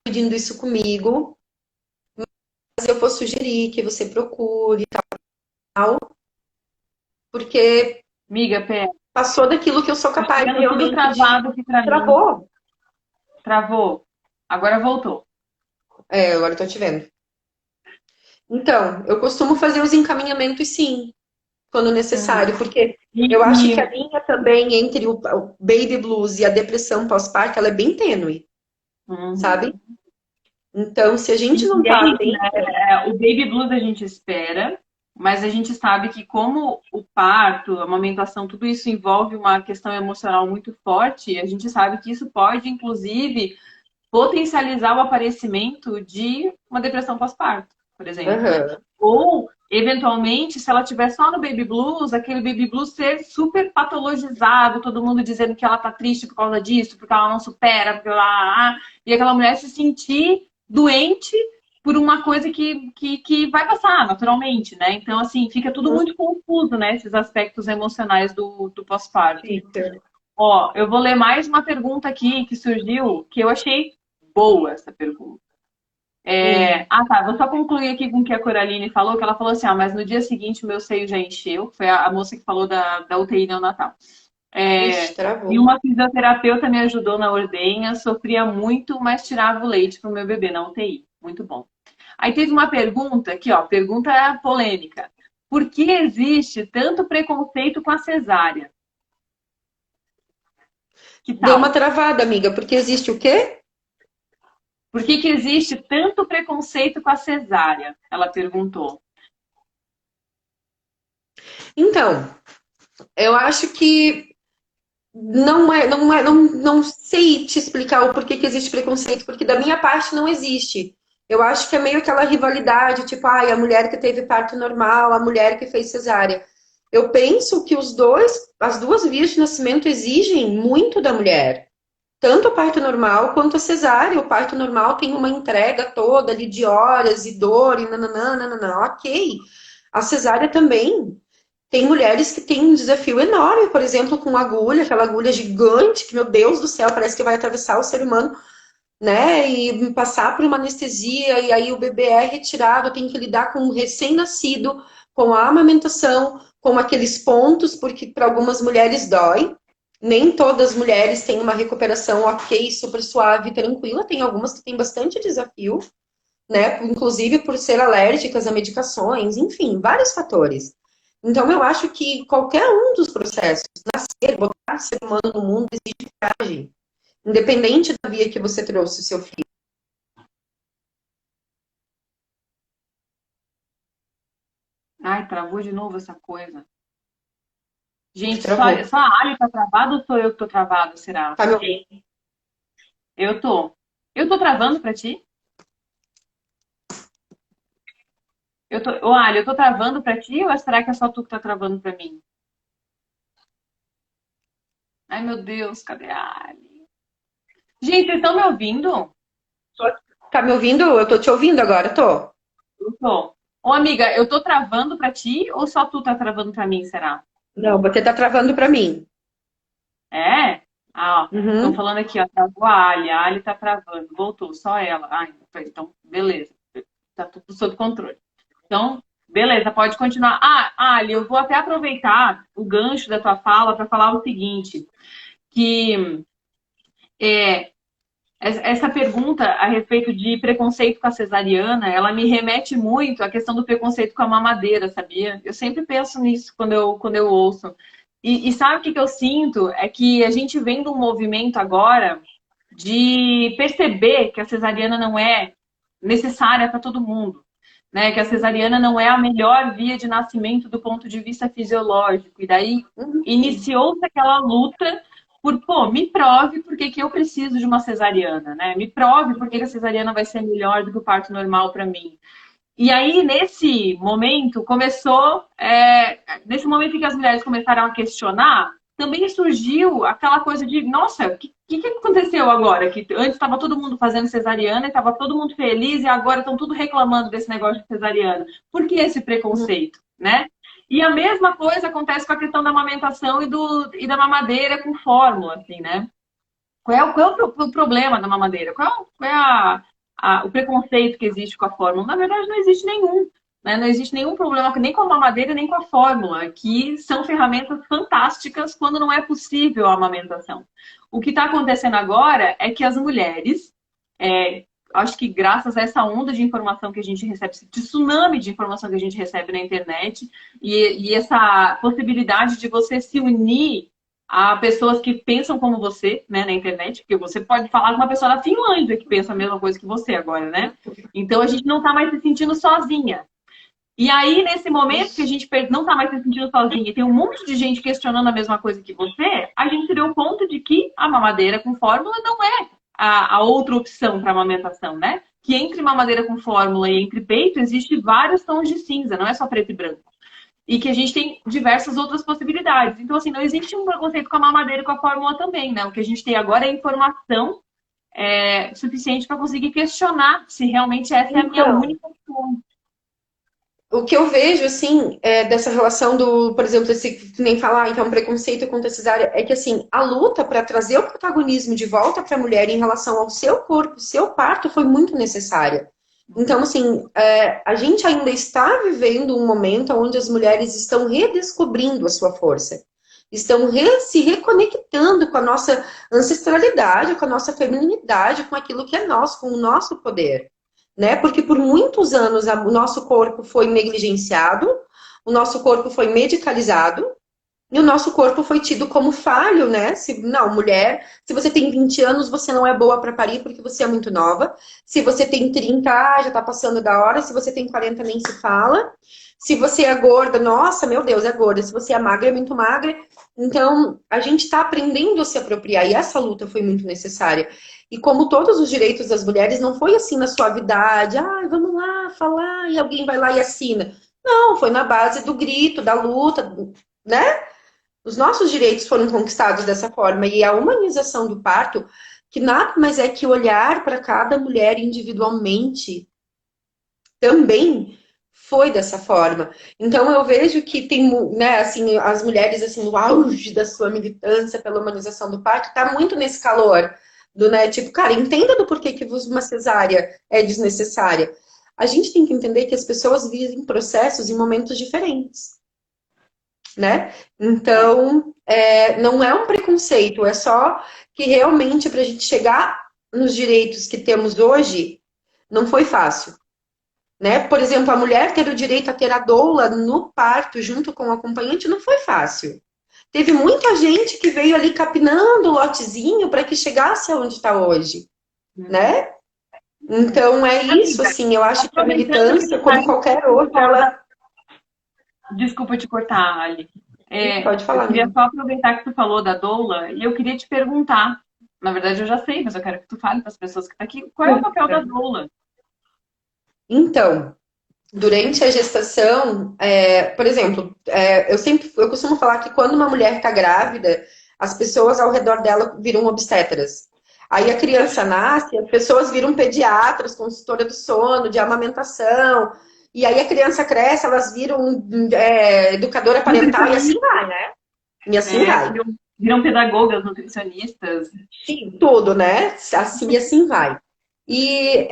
pedindo isso comigo, mas eu vou sugerir que você procure tal, porque Miga, Pé, passou daquilo que eu sou tá capaz chegando tudo realmente de. travado aqui para mim. Travou. Travou. Agora voltou. Agora eu tô te vendo. Então, eu costumo fazer os encaminhamentos sim, quando Uhum. necessário, porque eu acho que E, a linha também entre o baby blues e a depressão pós-parto, ela é bem tênue, sabe? uhum. Então, se a gente não E é tá isso, bem. né? O baby blues a gente espera, mas a gente sabe que como o parto, a amamentação, tudo isso envolve uma questão emocional muito forte, a gente sabe que isso pode, inclusive, potencializar o aparecimento de uma depressão pós-parto, por exemplo. Aham. Ou, eventualmente, se ela tiver só no baby blues, aquele baby blues ser super patologizado, todo mundo dizendo que ela tá triste por causa disso, porque ela não supera, porque e aquela mulher se sentir doente por uma coisa que vai passar naturalmente, né? Então, assim, fica tudo muito confuso, né? Esses aspectos emocionais do pós-parto. Fica. Ó, eu vou ler mais uma pergunta aqui que surgiu, que eu achei boa essa pergunta. Tá, vou só concluir aqui com o que a Coraline falou, que ela falou assim, mas no dia seguinte o meu seio já encheu, foi a moça que falou da UTI neonatal. Ixi, E travou. uma fisioterapeuta me ajudou na ordenha, sofria muito, mas tirava o leite pro meu bebê na UTI. Muito bom. Aí teve uma pergunta aqui, ó, pergunta polêmica. Por que existe tanto preconceito com a cesárea? Que Deu tal? uma travada, amiga, porque existe o quê? Por que existe tanto preconceito com a cesárea? Ela perguntou. Então, eu acho que não sei te explicar o porquê que existe preconceito, porque da minha parte não existe. Eu acho que é meio aquela rivalidade, tipo, ai, a mulher que teve parto normal, a mulher que fez cesárea. Eu penso que as duas vias de nascimento exigem muito da mulher. Tanto o parto normal quanto a cesárea. O parto normal tem uma entrega toda ali de horas e dor e nananã, nananã, ok. A cesárea também. Tem mulheres que têm um desafio enorme, por exemplo, com agulha, aquela agulha gigante, que, meu Deus do céu, parece que vai atravessar o ser humano, né? E passar por uma anestesia, e aí o bebê é retirado, tem que lidar com um recém-nascido, com a amamentação, com aqueles pontos, porque para algumas mulheres dói. Nem todas as mulheres têm uma recuperação ok, super suave, tranquila. Tem algumas que têm bastante desafio, né? Inclusive por ser alérgicas a medicações, enfim, vários fatores. Então, eu acho que qualquer um dos processos, nascer, botar o ser humano no mundo, exige coragem. Independente da via que você trouxe o seu filho. Ai, travou de novo essa coisa. Gente, Travou. só a Ali tá travada ou sou eu que tô travado, será? Tá me ouvindo? Eu tô. Eu tô travando pra ti? Ô, Ali, eu tô travando pra ti ou será que é só tu que tá travando pra mim? Ai, meu Deus, cadê a Ali? Gente, vocês estão me ouvindo? Tá me ouvindo? Eu tô te ouvindo agora, tô. Eu tô. Ô, amiga, eu tô travando pra ti ou só tu tá travando pra mim, será? Não, você tá travando pra mim. É? Ah, ó. Estão Uhum. falando aqui, ó, travou a Ali tá travando. Voltou, só ela. Ah, então, beleza. Tá tudo sob controle. Então, beleza, pode continuar. Ah, Ali, eu vou até aproveitar o gancho da tua fala para falar o seguinte, que é, essa pergunta a respeito de preconceito com a cesariana, ela me remete muito à questão do preconceito com a mamadeira, sabia? Eu sempre penso nisso quando eu ouço. E sabe o que que eu sinto? É que a gente vem de um movimento agora de perceber que a cesariana não é necessária para todo mundo, né? Que a cesariana não é a melhor via de nascimento do ponto de vista fisiológico. E daí Uhum. iniciou-se aquela luta por, pô, me prove por que que eu preciso de uma cesariana, né? Me prove por que que a cesariana vai ser melhor do que o parto normal para mim. E aí, nesse momento, nesse momento em que as mulheres começaram a questionar, também surgiu aquela coisa de, nossa, o que aconteceu agora? Que antes estava todo mundo fazendo cesariana e estava todo mundo feliz e agora estão tudo reclamando desse negócio de cesariana. Por que esse preconceito, né? E a mesma coisa acontece com a questão da amamentação e da mamadeira com fórmula, assim, né? Qual é o problema da mamadeira? O preconceito que existe com a fórmula? Na verdade, não existe nenhum. Né? Não existe nenhum problema nem com a mamadeira nem com a fórmula, que são ferramentas fantásticas quando não é possível a amamentação. O que está acontecendo agora é que as mulheres, acho que graças a essa onda de informação que a gente recebe, esse tsunami de informação que a gente recebe na internet, e essa possibilidade de você se unir a pessoas que pensam como você, né, na internet, porque você pode falar com uma pessoa da Finlândia que pensa a mesma coisa que você agora, né? Então a gente não está mais se sentindo sozinha. E aí, nesse momento que a gente não está mais se sentindo sozinha e tem um monte de gente questionando a mesma coisa que você, a gente se deu conta de que a mamadeira com fórmula não é a outra opção para amamentação, né? Que entre mamadeira com fórmula e entre peito existe vários tons de cinza, não é só preto e branco. E que a gente tem diversas outras possibilidades. Então, assim, não existe um preconceito com a mamadeira e com a fórmula também, né? O que a gente tem agora é informação suficiente para conseguir questionar se realmente essa é a minha Então, única opção. o que eu vejo, assim, dessa relação do, por exemplo, esse que nem falar, então, preconceito contra a cesárea, é que, assim, a luta para trazer o protagonismo de volta para a mulher em relação ao seu corpo, seu parto, foi muito necessária. Então, assim, a gente ainda está vivendo um momento onde as mulheres estão redescobrindo a sua força. Estão se reconectando com a nossa ancestralidade, com a nossa feminilidade, com aquilo que é nosso, com o nosso poder, né? Porque por muitos anos o nosso corpo foi negligenciado, o nosso corpo foi medicalizado e o nosso corpo foi tido como falho, né? Não, mulher, se você tem 20 anos, você não é boa para parir porque você é muito nova. Se você tem 30, já tá passando da hora. Se você tem 40, nem se fala. Se você é gorda, nossa, meu Deus, é gorda. Se você é magra, é muito magra. Então, a gente está aprendendo a se apropriar e essa luta foi muito necessária. E como todos os direitos das mulheres, não foi assim na suavidade, vamos lá falar e alguém vai lá e assina. Não, foi na base do grito, da luta, né? Os nossos direitos foram conquistados dessa forma. E a humanização do parto, que nada mais é que olhar para cada mulher individualmente, também foi dessa forma. Então eu vejo que tem, né, assim, as mulheres assim no auge da sua militância pela humanização do parto, tá muito nesse calor do, né, tipo, cara, entenda do porquê que uma cesárea é desnecessária. A gente tem que entender que as pessoas vivem processos em momentos diferentes, né? Então, não é um preconceito, é só que realmente para a gente chegar nos direitos que temos hoje, não foi fácil, né? Por exemplo, a mulher ter o direito a ter a doula no parto junto com o acompanhante não foi fácil. Teve muita gente que veio ali capinando o lotezinho para que chegasse aonde está hoje, né? Então é isso, Amiga, assim, eu acho que a aproveitando que militância, tu tá como qualquer outra, ela. Desculpa te cortar, Ali. Pode Eu falar, queria amiga. só aproveitar que tu falou da doula e eu queria te perguntar. Na verdade, eu já sei, mas eu quero que tu fale para as pessoas que estão aqui. Qual é o papel da doula? Então, durante a gestação, por exemplo, eu costumo falar que quando uma mulher está grávida, as pessoas ao redor dela viram obstetras. Aí a criança nasce, as pessoas viram pediatras, consultora do sono, de amamentação. E aí a criança cresce, elas viram educadora parental e assim vai, né? E assim vai. Viram pedagogas, nutricionistas. Sim, tudo, né? Assim e assim vai. E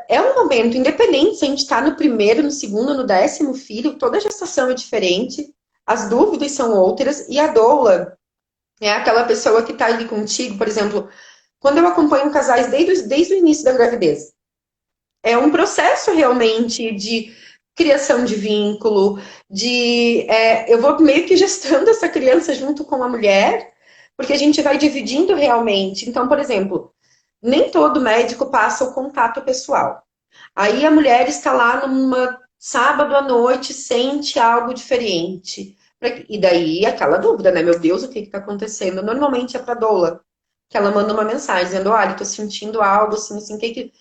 é um momento, independente se a gente está no primeiro, no segundo, no 10º filho, toda gestação é diferente, as dúvidas são outras, e a doula é aquela pessoa que está ali contigo, por exemplo, quando eu acompanho casais desde o início da gravidez. É um processo realmente de criação de vínculo, eu vou meio que gestando essa criança junto com a mulher, porque a gente vai dividindo realmente. Então, por exemplo, nem todo médico passa o contato pessoal. Aí a mulher está lá numa sábado à noite, sente algo diferente. E daí aquela dúvida, né? Meu Deus, o que está acontecendo? Normalmente é para a doula, que ela manda uma mensagem dizendo: olha, estou sentindo algo assim, que.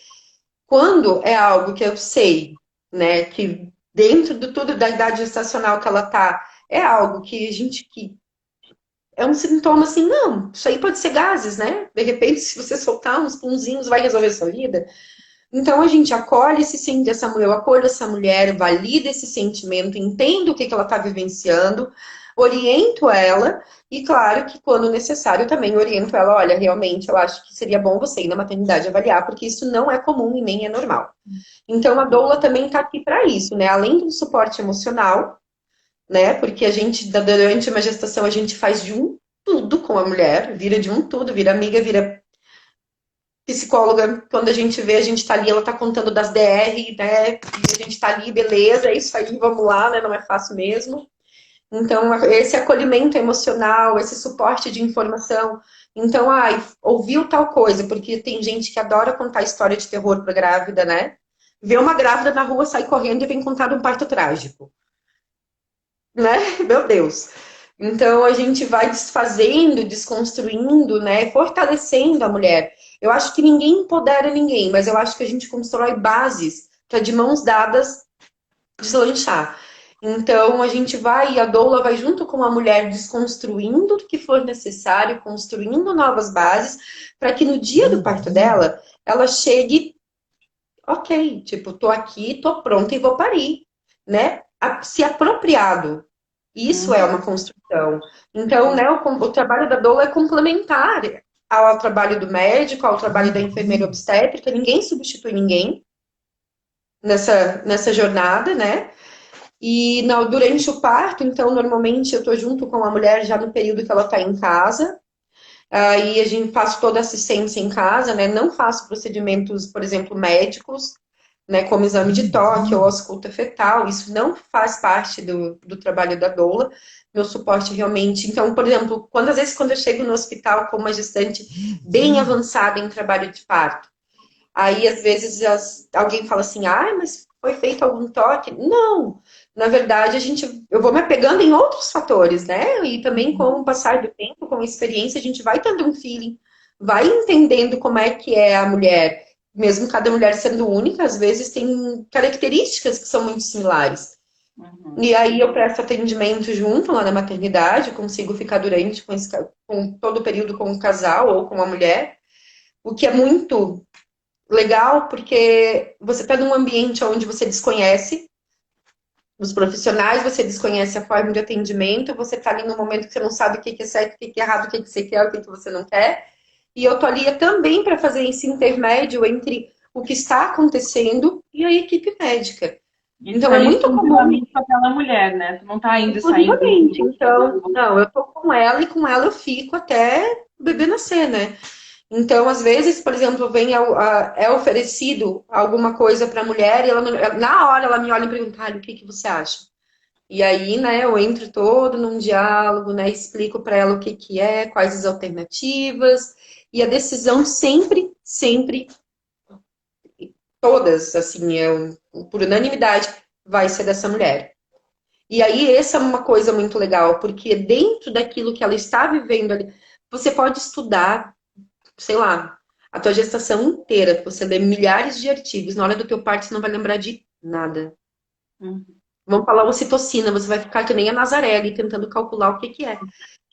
Quando é algo que eu sei, né, que dentro de tudo da idade gestacional que ela tá, é algo que a gente que é um sintoma assim, não, isso aí pode ser gases, né? De repente, se você soltar uns punzinhos, vai resolver a sua vida. Então a gente acolhe esse sente essa mulher, eu acolho essa mulher, valida esse sentimento, entendo o que ela está vivenciando, oriento ela e claro que quando necessário também oriento ela, olha, realmente eu acho que seria bom você ir na maternidade avaliar, porque isso não é comum e nem é normal. Então a doula também está aqui para isso, né? Além do suporte emocional, né? Porque a gente durante uma gestação a gente faz de um tudo com a mulher, vira de um tudo, vira amiga, vira psicóloga, quando a gente vê, a gente tá ali, ela tá contando das DR, né? E a gente tá ali, beleza, é isso aí, vamos lá, né? Não é fácil mesmo. Então, esse acolhimento emocional, esse suporte de informação. Então, ouviu tal coisa, porque tem gente que adora contar história de terror pra grávida, né? Vê uma grávida na rua, sai correndo e vem contar um parto trágico, né? Meu Deus. Então a gente vai desfazendo, desconstruindo, né? Fortalecendo a mulher. Eu acho que ninguém empodera ninguém, mas eu acho que a gente constrói bases para de mãos dadas deslanchar. Então a gente vai, e a doula vai junto com a mulher desconstruindo o que for necessário, construindo novas bases, para que no dia do parto dela, ela chegue, ok, tipo, tô aqui, tô pronta e vou parir, né? Se apropriado. Isso é uma construção. Então, né, o trabalho da doula é complementar ao trabalho do médico, ao trabalho da enfermeira obstétrica. Ninguém substitui ninguém nessa jornada, né? E durante o parto, então, normalmente eu tô junto com a mulher já no período que ela tá em casa. Aí a gente faz toda a assistência em casa, né? Não faço procedimentos, por exemplo, médicos, né? Como exame de toque ou ausculta fetal. Isso não faz parte do trabalho da doula. Meu suporte realmente. Então, por exemplo, às vezes quando eu chego no hospital com uma gestante bem avançada em trabalho de parto, aí às vezes alguém fala assim, mas foi feito algum toque? Não. Na verdade, eu vou me apegando em outros fatores, né? E também com o passar do tempo, com a experiência, a gente vai tendo um feeling, vai entendendo como é que é a mulher. Mesmo cada mulher sendo única, às vezes tem características que são muito similares. Uhum. E aí eu presto atendimento junto lá na maternidade, consigo ficar durante com todo o período com o casal ou com a mulher, o que é muito legal porque você está num ambiente onde você desconhece os profissionais, você desconhece a forma de atendimento, você está ali no momento que você não sabe o que é certo, o que é errado, o que você quer, o que você não quer. E eu tô ali também para fazer esse intermédio entre o que está acontecendo e a equipe médica. E tu Então tá é ali muito comum, exclusivamente com aquela mulher, né? Tu não tá indo e saindo. exclusivamente. Então, não, eu tô com ela e com ela eu fico até o bebê nascer, né? Então, às vezes, por exemplo, é oferecido alguma coisa para a mulher e ela, na hora ela me olha e pergunta, o que você acha? E aí, né, eu entro todo num diálogo, né, explico para ela o que é, quais as alternativas, e a decisão sempre, sempre, todas, assim, por unanimidade, vai ser dessa mulher. E aí, essa é uma coisa muito legal, porque dentro daquilo que ela está vivendo ali, você pode estudar, sei lá, a tua gestação inteira, você lê milhares de artigos, na hora do teu parto você não vai lembrar de nada. Uhum. Vamos falar ocitocina, você vai ficar que nem a Nazaré ali tentando calcular o que é.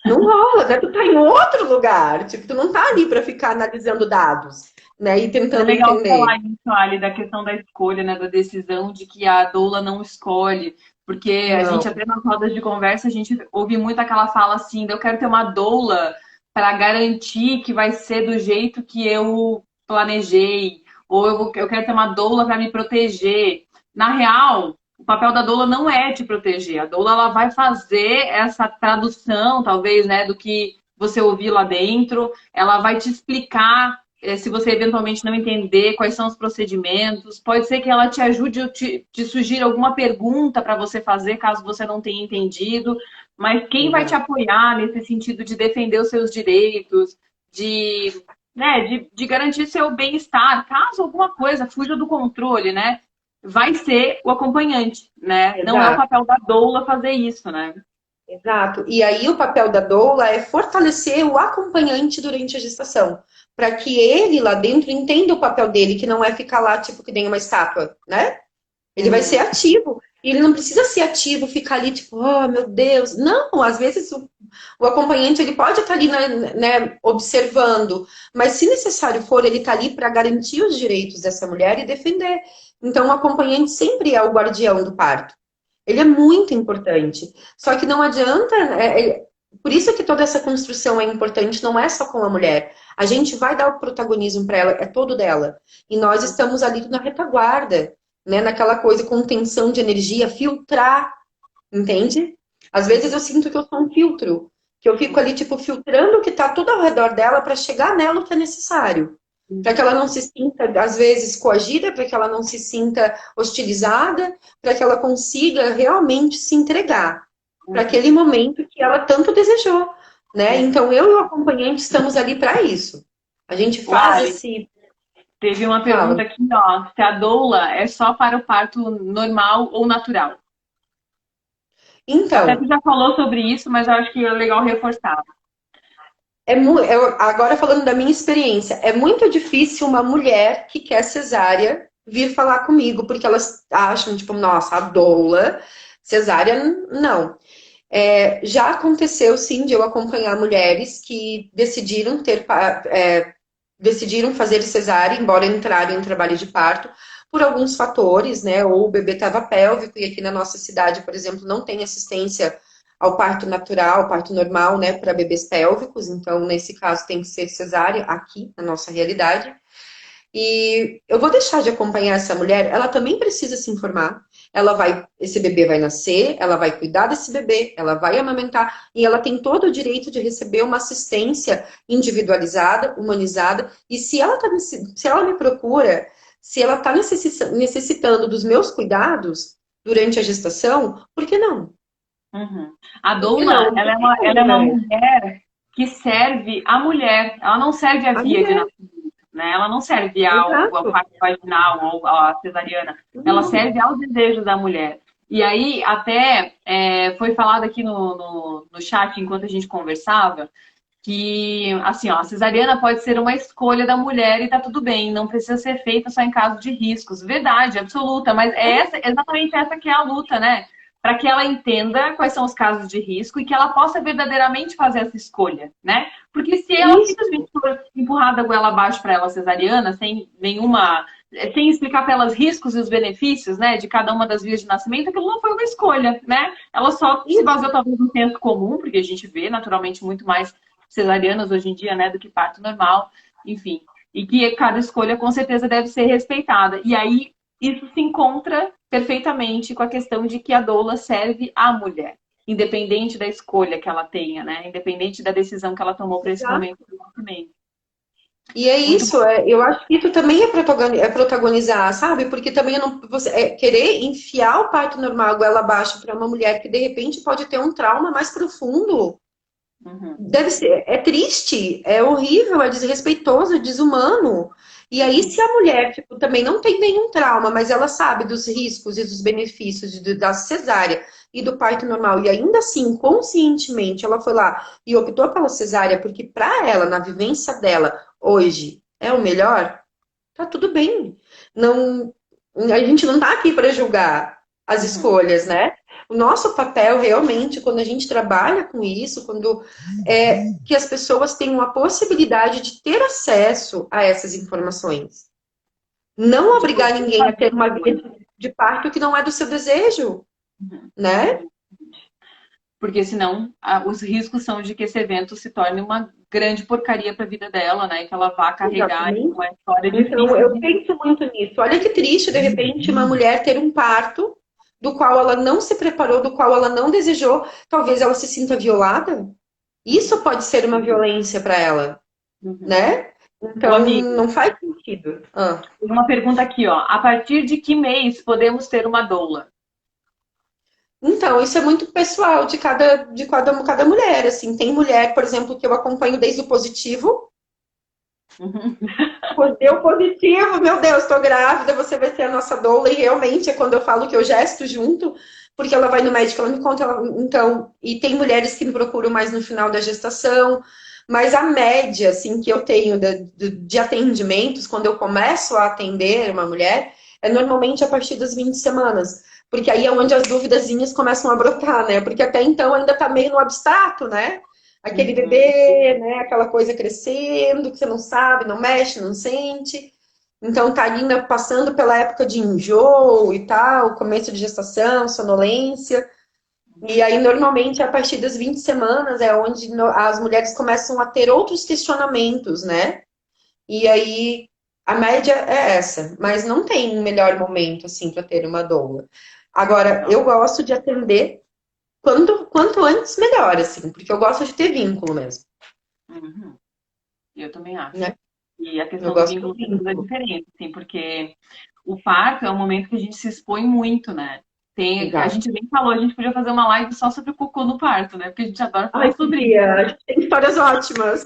Não rola, né? Tu tá em outro lugar. Tipo, tu não tá ali para ficar analisando dados, né? E É tentando legal entender. falar isso, Ali, da questão da escolha, né, da decisão de que a doula não escolhe, porque a gente Não, até nas rodas de conversa a gente ouve muito aquela fala assim, eu quero ter uma doula para garantir que vai ser do jeito que eu planejei, ou eu quero ter uma doula para me proteger. Na real, o papel da doula não é te proteger. A doula ela vai fazer essa tradução, talvez, né, do que você ouviu lá dentro. Ela vai te explicar se você eventualmente não entender quais são os procedimentos, pode ser que ela te ajude ou te sugira alguma pergunta para você fazer, caso você não tenha entendido, mas quem vai te exato. apoiar nesse sentido de defender os seus direitos, de, né, de garantir seu bem-estar, caso alguma coisa fuja do controle, né? Vai ser o acompanhante, né? Não é o Exato, papel da doula fazer isso, né? exato. E aí o papel da doula é fortalecer o acompanhante durante a gestação, para que ele lá dentro entenda o papel dele, que não é ficar lá tipo que nem uma estátua, né? Ele vai ser Uhum. ativo. E ele não precisa ser ativo, ficar ali tipo, oh meu Deus. Não, às vezes o acompanhante ele pode estar ali, né, observando, mas se necessário for, ele está ali para garantir os direitos dessa mulher e defender. Então, o acompanhante sempre é o guardião do parto. Ele é muito importante. Só que não adianta. Por isso que toda essa construção é importante, não é só com a mulher. A gente vai dar o protagonismo para ela, é todo dela. E nós estamos ali na retaguarda, né? Naquela coisa, contenção de energia, filtrar, entende? Às vezes eu sinto que eu sou um filtro, que eu fico ali, tipo, filtrando o que está tudo ao redor dela para chegar nela o que é necessário. Para que ela não se sinta, às vezes, coagida, para que ela não se sinta hostilizada, para que ela consiga realmente se entregar para aquele momento que ela tanto desejou, né? Então, eu e o acompanhante estamos ali para isso. A gente faz Lari, esse. teve uma Fala. pergunta aqui, ó, se a doula é só para o parto normal ou natural? Até tu Então, já falou sobre isso, mas eu acho que é legal reforçar. agora falando da minha experiência, é muito difícil uma mulher que quer cesárea vir falar comigo, porque elas acham, tipo, nossa, a doula, cesárea, não. Já aconteceu, sim, de eu acompanhar mulheres que decidiram fazer cesárea, embora entrarem em trabalho de parto, por alguns fatores, né? Ou o bebê estava pélvico, e aqui na nossa cidade, por exemplo, não tem assistência ao parto natural, parto normal, né, para bebês pélvicos, então nesse caso tem que ser cesárea aqui na nossa realidade. E eu vou deixar de acompanhar essa mulher, ela também precisa se informar. Esse bebê vai nascer, ela vai cuidar desse bebê, ela vai amamentar e ela tem todo o direito de receber uma assistência individualizada, humanizada. E se ela me procura, se ela está necessitando dos meus cuidados durante a gestação, por que não? Uhum. A Por que doula, não? ela Por é que uma, não, ela é uma né? mulher que serve a mulher. Ela não serve a A via de mulher, nascimento, né? Ela não serve ao exato. parto vaginal ou à cesariana. Ela Não. serve ao desejo da mulher. E aí, até foi falado aqui no chat, enquanto a gente conversava, que, assim, ó, a cesariana pode ser uma escolha da mulher e tá tudo bem, não precisa ser feita só em caso de riscos. Verdade, absoluta, mas é exatamente essa que é a luta, né? para que ela entenda quais são os casos de risco e que ela possa verdadeiramente fazer essa escolha, né? Porque se ela simplesmente for empurrada a goela abaixo para ela cesariana, sem explicar para elas os riscos e os benefícios, né, de cada uma das vias de nascimento, aquilo não foi uma escolha, né? Ela só se baseou talvez no senso comum, porque a gente vê naturalmente muito mais cesarianas hoje em dia, né, do que parto normal, enfim. E que cada escolha com certeza deve ser respeitada. E aí isso se encontra perfeitamente com a questão de que a doula serve à mulher, independente da escolha que ela tenha, né? Independente da decisão que ela tomou para esse momento do nascimento. E é isso, eu acho que isso também é protagonizar, sabe? Porque também querer enfiar o parto normal goela abaixo para uma mulher que de repente pode ter um trauma mais profundo. Deve ser, é triste, é horrível, é desrespeitoso, é desumano. E aí, se a mulher, tipo, também não tem nenhum trauma, mas ela sabe dos riscos e dos benefícios da cesárea e do parto normal, e ainda assim, conscientemente, ela foi lá e optou pela cesárea, porque para ela, na vivência dela, hoje, é o melhor, tá tudo bem. Não, a gente não tá aqui para julgar as escolhas, né? O nosso papel realmente, quando a gente trabalha com isso, quando é que as pessoas tenham a possibilidade de ter acesso a essas informações. Não obrigar ninguém a ter uma vida de parto que não é do seu desejo, né? Porque senão os riscos são de que esse evento se torne uma grande porcaria para a vida dela, né? E que ela vá carregar uma história difícil. Então, eu penso muito nisso. Olha que triste, de repente, uma mulher ter um parto do qual ela não se preparou, do qual ela não desejou, talvez ela se sinta violada. Isso pode ser uma violência para ela, né? Então, não faz sentido. Tem uma pergunta aqui, ó. A partir de que mês podemos ter uma doula? Então, isso é muito pessoal de cada mulher, assim. Tem mulher, por exemplo, que eu acompanho desde o positivo. Deu positivo, meu Deus, estou grávida, você vai ser a nossa doula. E realmente é quando eu falo que eu gesto junto, porque ela vai no médico, ela me conta. Então, e tem mulheres que me procuram mais no final da gestação. Mas a média, assim, que eu tenho de atendimentos, quando eu começo a atender uma mulher, é normalmente a partir das 20 semanas. Porque aí é onde as duvidazinhas começam a brotar, né? Porque até então ainda tá meio no abstrato, né? Aquele bebê, né? Aquela coisa crescendo, que você não sabe, não mexe, não sente. Então tá ainda passando pela época de enjoo e tal, começo de gestação, sonolência. E aí, normalmente, a partir das 20 semanas é onde as mulheres começam a ter outros questionamentos, né? E aí, a média é essa. Mas não tem um melhor momento, assim, para ter uma doula. Agora, eu gosto de atender quanto antes, melhor, assim. Porque eu gosto de ter vínculo mesmo. Eu também acho. Né? E a questão do vínculo é diferente, assim, porque o parto é um momento que a gente se expõe muito, né? A gente nem falou, a gente podia fazer uma live só sobre o cocô no parto, né? Porque a gente adora falar sobre isso. A gente tem histórias ótimas.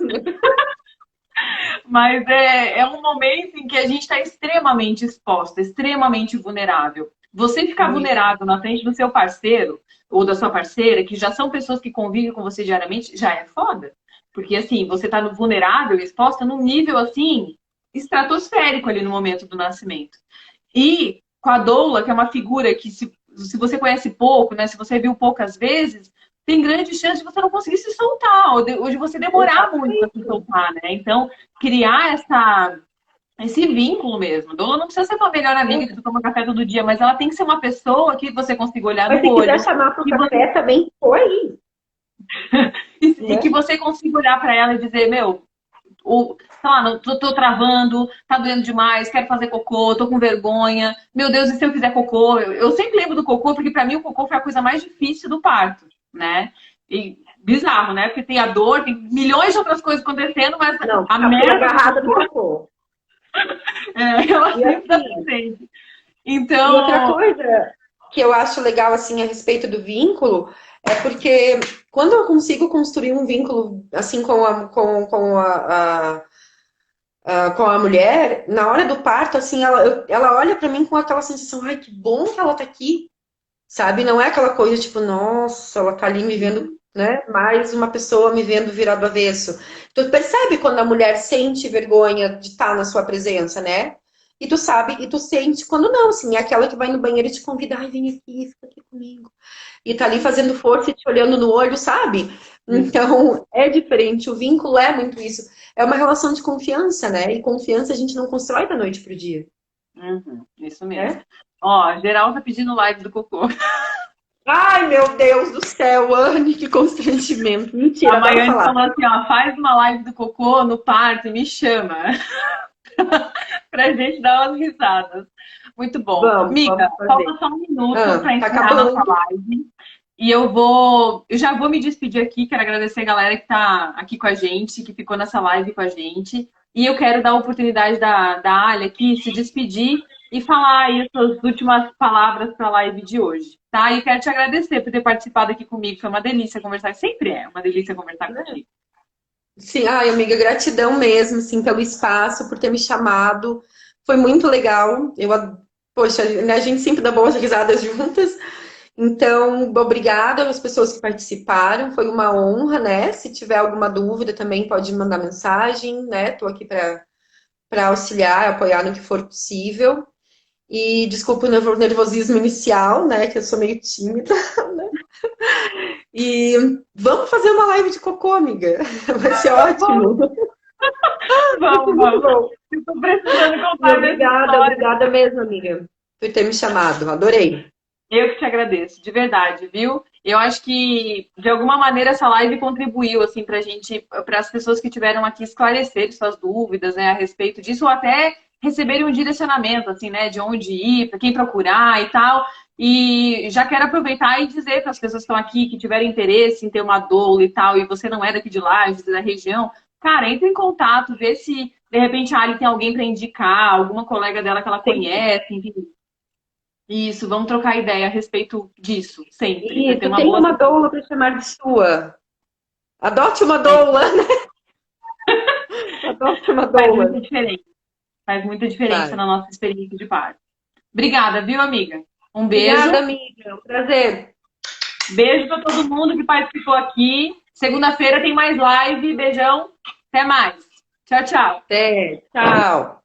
Mas é um momento em que a gente está extremamente exposta, extremamente vulnerável. Você ficar vulnerável na frente do seu parceiro ou da sua parceira, que já são pessoas que convivem com você diariamente, já é foda. Porque, assim, você tá vulnerável, exposta num nível, assim, estratosférico ali no momento do nascimento. E com a doula, que é uma figura que, se você conhece pouco, né, se você viu poucas vezes, tem grande chance de você não conseguir se soltar, ou de você demorar muito para se soltar, né? Então, criar esse vínculo mesmo. A doula não precisa ser uma melhor amiga que tu toma café todo dia, mas ela tem que ser uma pessoa que você consiga olhar no olho. Mas se quiser chamar pro café, também foi. E que você consiga olhar para ela e dizer, meu, sei lá, não, tô travando, tá doendo demais, quero fazer cocô, tô com vergonha. Meu Deus, e se eu fizer cocô? Eu sempre lembro do cocô, porque para mim o cocô foi a coisa mais difícil do parto, né? E bizarro, né? Porque tem a dor, tem milhões de outras coisas acontecendo, mas não, a merda agarrada no cocô. Ela sempre tá presente. Então... E outra coisa que eu acho legal, assim, a respeito do vínculo, é porque quando eu consigo construir um vínculo, assim, com a mulher, na hora do parto, assim, ela olha pra mim com aquela sensação, ai, que bom que ela tá aqui, sabe? Não é aquela coisa, tipo, nossa, ela tá ali me vendo, né? Mais uma pessoa me vendo virado avesso. Tu percebe quando a mulher sente vergonha de estar na sua presença, né? E tu sabe, e tu sente quando não, assim, é aquela que vai no banheiro e te convida, ai, vem aqui, fica aqui comigo. E tá ali fazendo força e te olhando no olho, sabe? Então, é diferente, o vínculo é muito isso. É uma relação de confiança, né? E confiança a gente não constrói da noite pro dia, Isso mesmo. né? Ó, geral tá pedindo live do cocô. Ai, meu Deus do céu, Anne, que constrangimento. Mentira, A vai Maiane falar. falou assim, ó, faz uma live do cocô no parque, me chama. Pra gente dar umas risadas. Muito bom. Miga, Vamos fazer. falta só um minuto para Tá encerrar nossa acabando. live. E eu já vou me despedir aqui, quero agradecer a galera que está aqui com a gente, que ficou nessa live com a gente. E eu quero dar a oportunidade da Alia aqui se despedir e falar aí as suas últimas palavras para a live de hoje, tá? E quero te agradecer por ter participado aqui comigo, foi uma delícia conversar, sempre é uma delícia conversar contigo. Sim, ai, amiga, gratidão mesmo, assim, pelo espaço, por ter me chamado. Foi muito legal. Poxa, né, a gente sempre dá boas risadas juntas. Então, obrigada às pessoas que participaram. Foi uma honra, né? Se tiver alguma dúvida também pode mandar mensagem, né? Tô aqui para auxiliar, apoiar no que for possível. E desculpa o nervosismo inicial, né? Que eu sou meio tímida, né? E vamos fazer uma live de cocô, amiga. Vai ser ótimo. Vamos, Muito bom. Estou precisando contar essa história. Obrigada mesmo, amiga, por ter me chamado. Adorei. Eu que te agradeço, de verdade, viu? Eu acho que, de alguma maneira, essa live contribuiu, assim, pra gente, para as pessoas que tiveram aqui esclarecer suas dúvidas, né, a respeito disso, ou até receberem um direcionamento, assim, né, de onde ir, para quem procurar e tal. E já quero aproveitar e dizer para as pessoas que estão aqui, que tiverem interesse em ter uma doula e tal, e você não é daqui de Lages, da região, cara, entre em contato, vê se, de repente, a Ali tem alguém para indicar, alguma colega dela que ela conhece, enfim. Isso, vamos trocar ideia a respeito disso, sempre. Vai E ter tu uma tem boa. uma doula para chamar de sua. Adote uma doula, né? Adote uma Faz doula. muita diferença. Faz muita diferença Vai. na nossa experiência de parto. Obrigada, viu, amiga? Um beijo. Obrigada, amiga. Um prazer. Beijo para todo mundo que participou aqui. Segunda-feira tem mais live. Beijão. Até mais. Tchau, tchau. Até. Tchau.